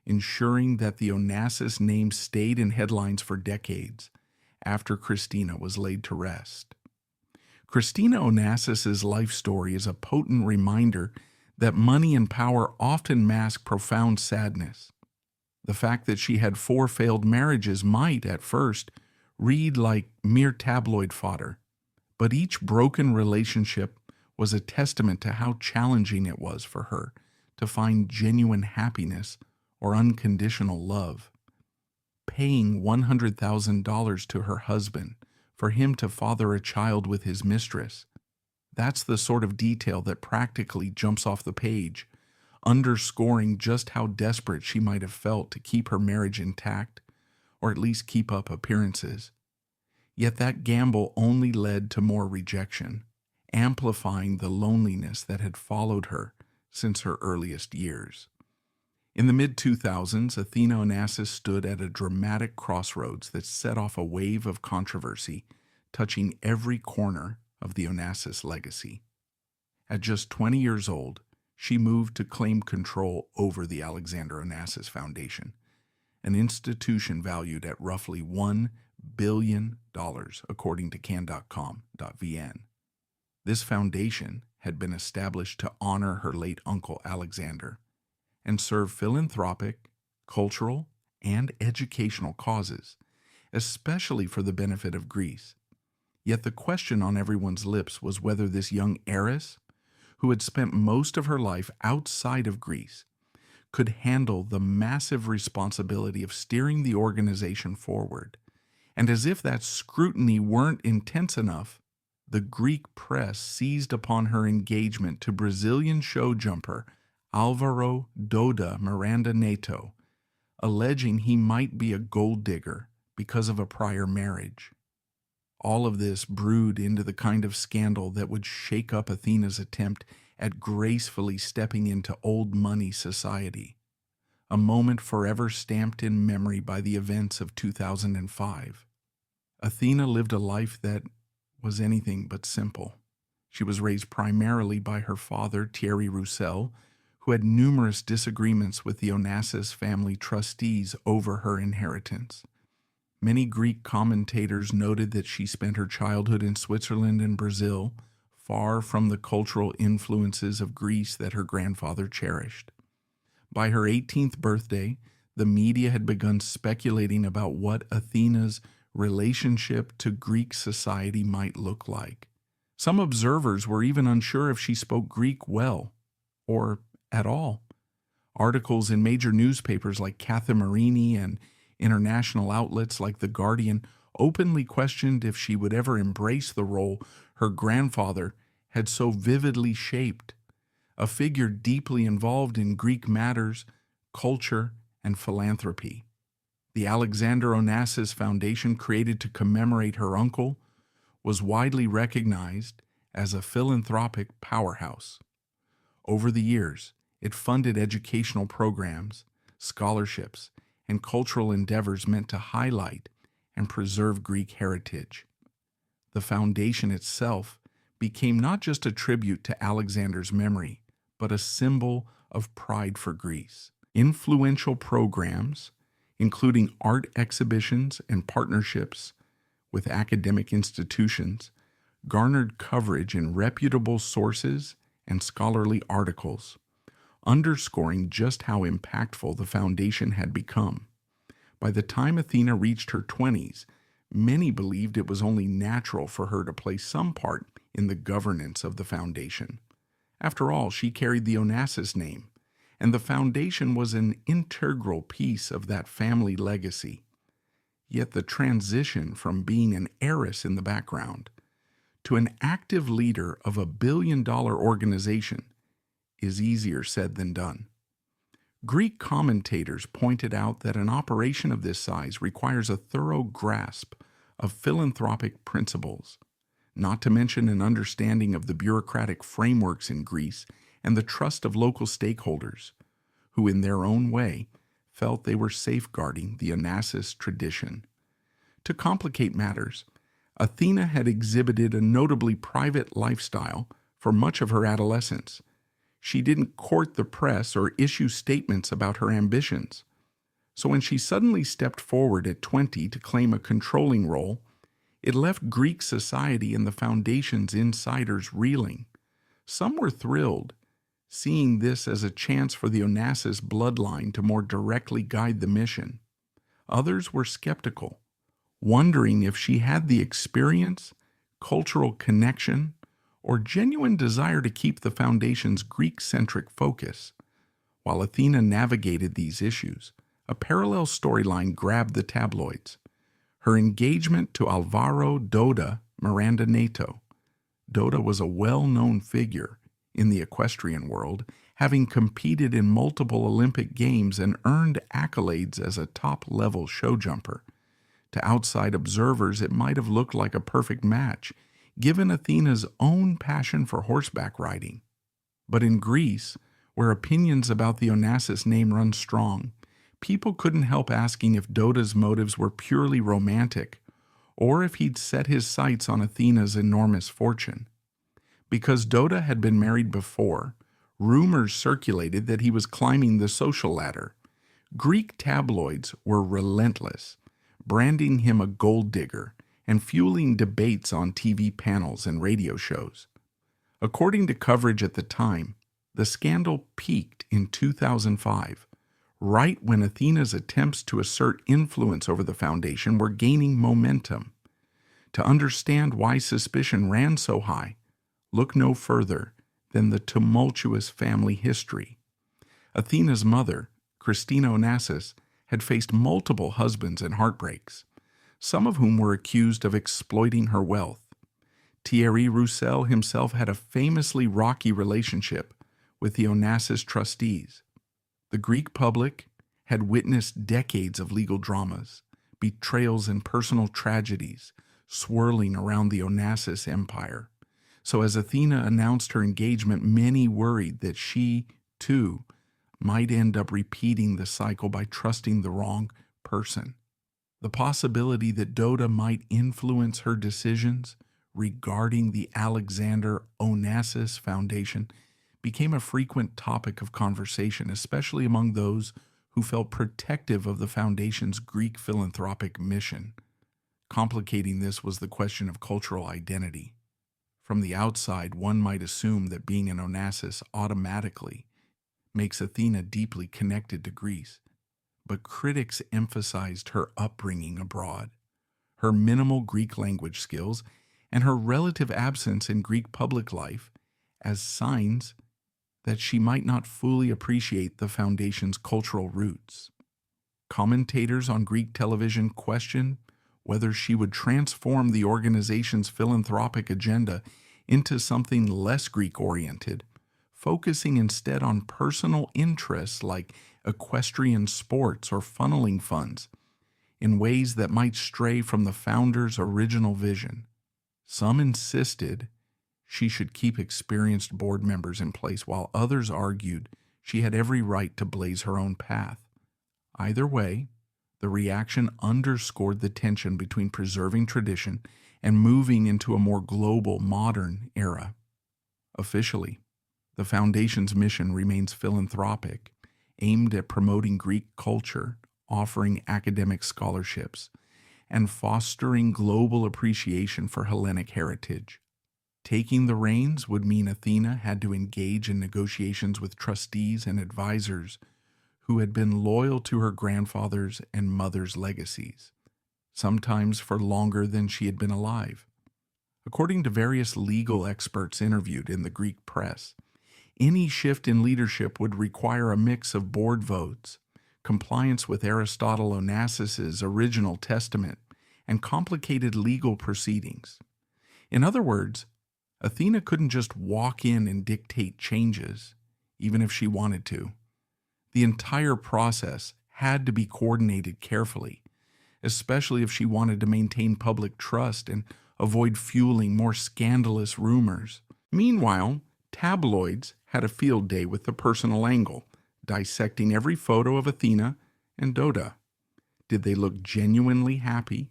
ensuring that the Onassis name stayed in headlines for decades after Christina was laid to rest. Christina Onassis's life story is a potent reminder that money and power often mask profound sadness. The fact that she had 4 failed marriages might, at first, read like mere tabloid fodder, but each broken relationship was a testament to how challenging it was for her to find genuine happiness or unconditional love. Paying $100,000 to her husband for him to father a child with his mistress, that's the sort of detail that practically jumps off the page, underscoring just how desperate she might have felt to keep her marriage intact, or at least keep up appearances. Yet that gamble only led to more rejection, amplifying the loneliness that had followed her since her earliest years. In the mid-2000s, Athina Onassis stood at a dramatic crossroads that set off a wave of controversy, touching every corner of the Onassis legacy. At just 20 years old, she moved to claim control over the Alexander Onassis Foundation, an institution valued at roughly $1 billion, according to can.com.vn. This foundation had been established to honor her late uncle Alexander and serve philanthropic, cultural, and educational causes, especially for the benefit of Greece. Yet the question on everyone's lips was whether this young heiress, who had spent most of her life outside of Greece, could handle the massive responsibility of steering the organization forward. And as if that scrutiny weren't intense enough, the Greek press seized upon her engagement to Brazilian show jumper Alvaro Doda Miranda Neto, alleging he might be a gold digger because of a prior marriage. All of this brewed into the kind of scandal that would shake up Athina's attempt at gracefully stepping into old money society, a moment forever stamped in memory by the events of 2005. Athina lived a life that was anything but simple. She was raised primarily by her father, Thierry Roussel, who had numerous disagreements with the Onassis family trustees over her inheritance. Many Greek commentators noted that she spent her childhood in Switzerland and Brazil, far from the cultural influences of Greece that her grandfather cherished. By her 18th birthday, the media had begun speculating about what Athena's relationship to Greek society might look like. Some observers were even unsure if she spoke Greek well, or at all. Articles in major newspapers like Marini and international outlets like The Guardian openly questioned if she would ever embrace the role her grandfather had so vividly shaped, a figure deeply involved in Greek matters, culture, and philanthropy. The Alexander Onassis Foundation, created to commemorate her uncle, was widely recognized as a philanthropic powerhouse. Over the years, it funded educational programs, scholarships, and cultural endeavors meant to highlight and preserve Greek heritage. The foundation itself became not just a tribute to Alexander's memory, but a symbol of pride for Greece. Influential programs, including art exhibitions and partnerships with academic institutions, garnered coverage in reputable sources and scholarly articles, underscoring just how impactful the foundation had become. By the time Athina reached her 20s, many believed it was only natural for her to play some part in the governance of the foundation. After all, she carried the Onassis name, and the foundation was an integral piece of that family legacy. Yet the transition from being an heiress in the background to an active leader of a billion-dollar organization is easier said than done. Greek commentators pointed out that an operation of this size requires a thorough grasp of philanthropic principles, not to mention an understanding of the bureaucratic frameworks in Greece and the trust of local stakeholders, who in their own way felt they were safeguarding the Onassis tradition. To complicate matters, Athina had exhibited a notably private lifestyle for much of her adolescence. She didn't court the press or issue statements about her ambitions. So when she suddenly stepped forward at 20 to claim a controlling role, it left Greek society and the foundation's insiders reeling. Some were thrilled, seeing this as a chance for the Onassis bloodline to more directly guide the mission. Others were skeptical, wondering if she had the experience, cultural connection, or genuine desire to keep the foundation's Greek-centric focus. While Athina navigated these issues, a parallel storyline grabbed the tabloids: her engagement to Alvaro Doda Miranda Neto. Doda was a well-known figure in the equestrian world, having competed in multiple Olympic Games and earned accolades as a top-level show jumper. To outside observers, it might have looked like a perfect match, given Athina's own passion for horseback riding. But in Greece, where opinions about the Onassis name run strong, people couldn't help asking if Doda's motives were purely romantic, or if he'd set his sights on Athina's enormous fortune. Because Doda had been married before, rumors circulated that he was climbing the social ladder. Greek tabloids were relentless, branding him a gold digger and fueling debates on TV panels and radio shows. According to coverage at the time, the scandal peaked in 2005, right when Athina's attempts to assert influence over the foundation were gaining momentum. To understand why suspicion ran so high, look no further than the tumultuous family history. Athina's mother, Christina Onassis, had faced multiple husbands and heartbreaks, some of whom were accused of exploiting her wealth. Thierry Roussel himself had a famously rocky relationship with the Onassis trustees. The Greek public had witnessed decades of legal dramas, betrayals, and personal tragedies swirling around the Onassis empire. So as Athina announced her engagement, many worried that she, too, might end up repeating the cycle by trusting the wrong person. The possibility that Doda might influence her decisions regarding the Alexander Onassis Foundation became a frequent topic of conversation, especially among those who felt protective of the foundation's Greek philanthropic mission. Complicating this was the question of cultural identity. From the outside, one might assume that being an Onassis automatically makes Athina deeply connected to Greece, but critics emphasized her upbringing abroad, her minimal Greek language skills, and her relative absence in Greek public life as signs that she might not fully appreciate the foundation's cultural roots. Commentators on Greek television questioned whether she would transform the organization's philanthropic agenda into something less Greek-oriented, focusing instead on personal interests like equestrian sports or funneling funds, in ways that might stray from the founder's original vision. Some insisted she should keep experienced board members in place, while others argued she had every right to blaze her own path. Either way, the reaction underscored the tension between preserving tradition and moving into a more global, modern era. Officially, the Foundation's mission remains philanthropic, aimed at promoting Greek culture, offering academic scholarships, and fostering global appreciation for Hellenic heritage. Taking the reins would mean Athina had to engage in negotiations with trustees and advisors who had been loyal to her grandfather's and mother's legacies, sometimes for longer than she had been alive. According to various legal experts interviewed in the Greek press, any shift in leadership would require a mix of board votes, compliance with Aristotle Onassis' original testament, and complicated legal proceedings. In other words, Athina couldn't just walk in and dictate changes, even if she wanted to. The entire process had to be coordinated carefully, especially if she wanted to maintain public trust and avoid fueling more scandalous rumors. Meanwhile, tabloids had a field day with the personal angle, dissecting every photo of Athina and Doda. Did they look genuinely happy?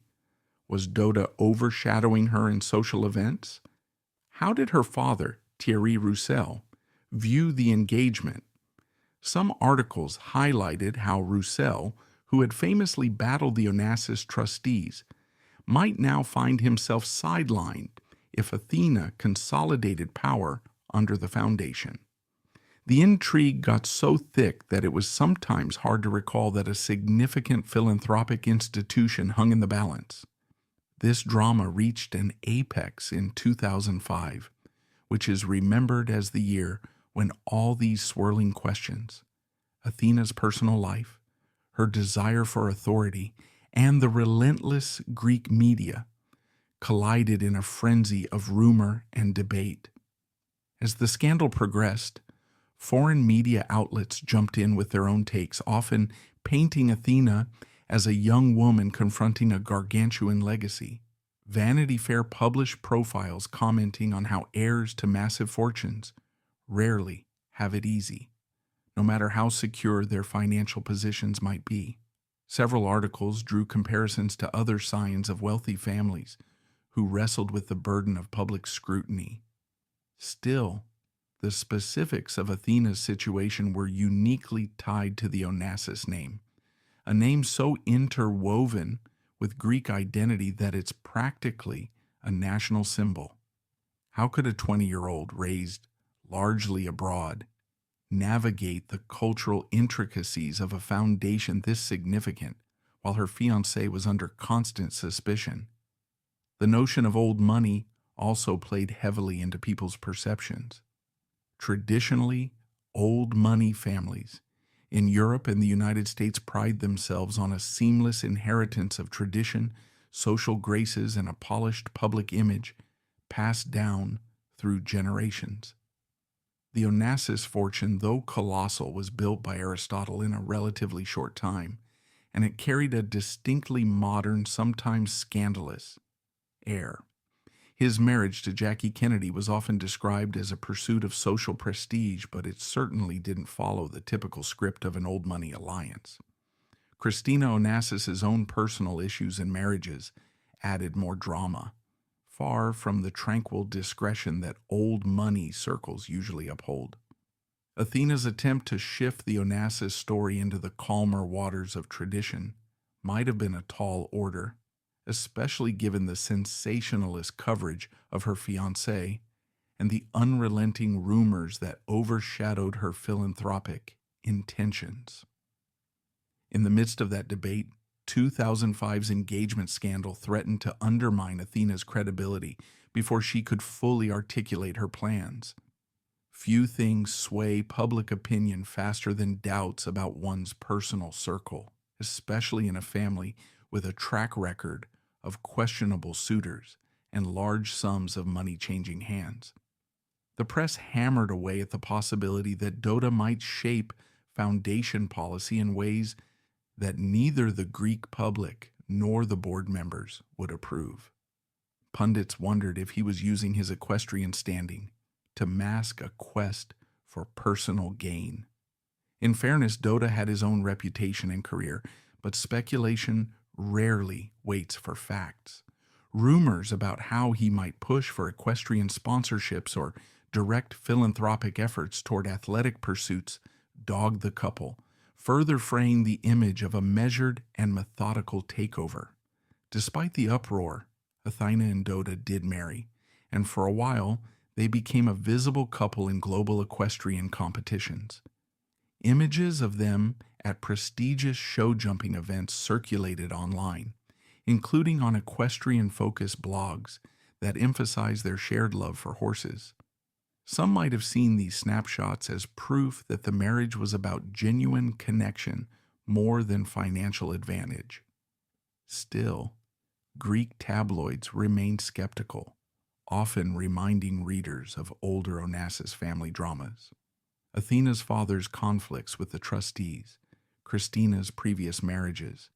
Was Doda overshadowing her in social events? How did her father, Thierry Roussel, view the engagement? Some articles highlighted how Roussel, who had famously battled the Onassis trustees, might now find himself sidelined if Athina consolidated power under the foundation. The intrigue got so thick that it was sometimes hard to recall that a significant philanthropic institution hung in the balance. This drama reached an apex in 2005, which is remembered as the year when all these swirling questions, Athina's personal life, her desire for authority, and the relentless Greek media, collided in a frenzy of rumor and debate. As the scandal progressed, foreign media outlets jumped in with their own takes, often painting Athina as a young woman confronting a gargantuan legacy. Vanity Fair published profiles commenting on how heirs to massive fortunes rarely have it easy, no matter how secure their financial positions might be. Several articles drew comparisons to other scions of wealthy families who wrestled with the burden of public scrutiny. Still, the specifics of Athina's situation were uniquely tied to the Onassis name, a name so interwoven with Greek identity that it's practically a national symbol. How could a 20-year-old raised largely abroad navigate the cultural intricacies of a foundation this significant while her fiancé was under constant suspicion? The notion of old money also played heavily into people's perceptions. Traditionally, old money families in Europe and the United States pride themselves on a seamless inheritance of tradition, social graces, and a polished public image passed down through generations. The Onassis fortune, though colossal, was built by Aristotle in a relatively short time, and it carried a distinctly modern, sometimes scandalous, air. His marriage to Jackie Kennedy was often described as a pursuit of social prestige, but it certainly didn't follow the typical script of an old money alliance. Christina Onassis' own personal issues and marriages added more drama, far from the tranquil discretion that old money circles usually uphold. Athena's attempt to shift the Onassis story into the calmer waters of tradition might have been a tall order, especially given the sensationalist coverage of her fiancé and the unrelenting rumors that overshadowed her philanthropic intentions. In the midst of that debate, 2005's engagement scandal threatened to undermine Athena's credibility before she could fully articulate her plans. Few things sway public opinion faster than doubts about one's personal circle, especially in a family with a track record of questionable suitors and large sums of money changing hands. The press hammered away at the possibility that Dota might shape foundation policy in ways that neither the Greek public nor the board members would approve. Pundits wondered if he was using his equestrian standing to mask a quest for personal gain. In fairness, Dota had his own reputation and career, but speculation rarely waits for facts. Rumors about how he might push for equestrian sponsorships or direct philanthropic efforts toward athletic pursuits dogged the couple, further fraying the image of a measured and methodical takeover. Despite the uproar, Athina and Dota did marry, and for a while they became a visible couple in global equestrian competitions. Images of them at prestigious show-jumping events circulated online, including on equestrian-focused blogs that emphasize their shared love for horses. Some might have seen these snapshots as proof that the marriage was about genuine connection more than financial advantage. Still, Greek tabloids remained skeptical, often reminding readers of older Onassis family dramas. Athena's father's conflicts with the trustees, Christina's previous marriages,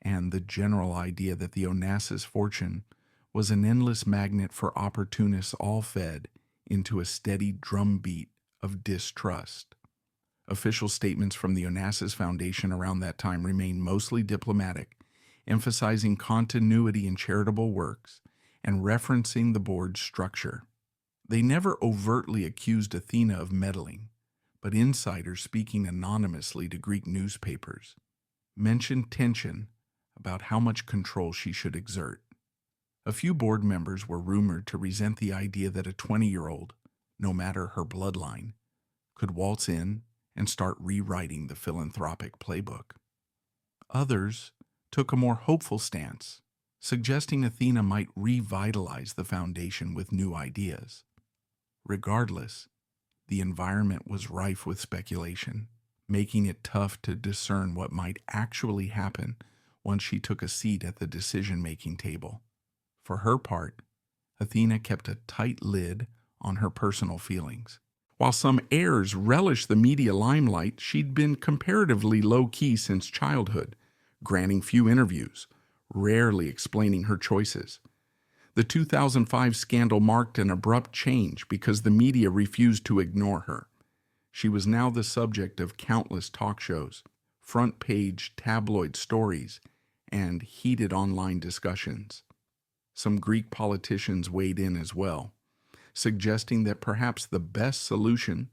and the general idea that the Onassis fortune was an endless magnet for opportunists all fed into a steady drumbeat of distrust. Official statements from the Onassis Foundation around that time remained mostly diplomatic, emphasizing continuity in charitable works and referencing the board's structure. They never overtly accused Athina of meddling, but insiders speaking anonymously to Greek newspapers mentioned tension about how much control she should exert. A few board members were rumored to resent the idea that a 20-year-old, no matter her bloodline, could waltz in and start rewriting the philanthropic playbook. Others took a more hopeful stance, suggesting Athina might revitalize the foundation with new ideas. Regardless, the environment was rife with speculation, making it tough to discern what might actually happen once she took a seat at the decision-making table. For her part, Athina kept a tight lid on her personal feelings. While some heirs relished the media limelight, she'd been comparatively low-key since childhood, granting few interviews, rarely explaining her choices. The 2005 scandal marked an abrupt change because the media refused to ignore her. She was now the subject of countless talk shows, front-page tabloid stories, and heated online discussions. Some Greek politicians weighed in as well, suggesting that perhaps the best solution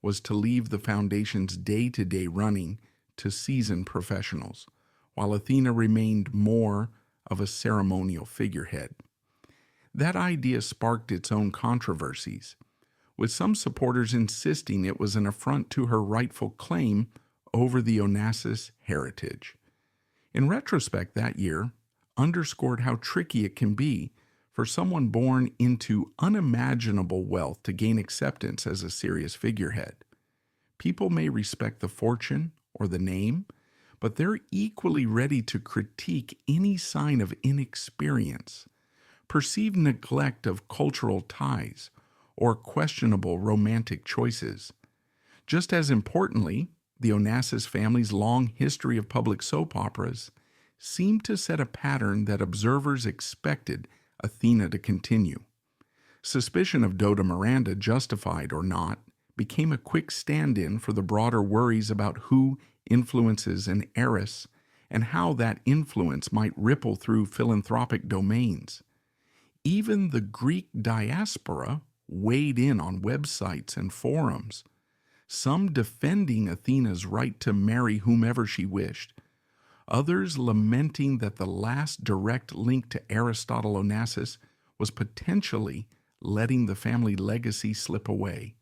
was to leave the foundation's day-to-day running to seasoned professionals, while Athina remained more of a ceremonial figurehead. That idea sparked its own controversies, with some supporters insisting it was an affront to her rightful claim over the Onassis heritage. In retrospect, that year underscored how tricky it can be for someone born into unimaginable wealth to gain acceptance as a serious figurehead. People may respect the fortune or the name, but they're equally ready to critique any sign of inexperience, perceived neglect of cultural ties, or questionable romantic choices. Just as importantly, the Onassis family's long history of public soap operas seemed to set a pattern that observers expected Athina to continue. Suspicion of Dota Miranda, justified or not, became a quick stand-in for the broader worries about who influences an heiress and how that influence might ripple through philanthropic domains. Even the Greek diaspora weighed in on websites and forums, some defending Athena's right to marry whomever she wished, others lamenting that the last direct link to Aristotle Onassis was potentially letting the family legacy slip away.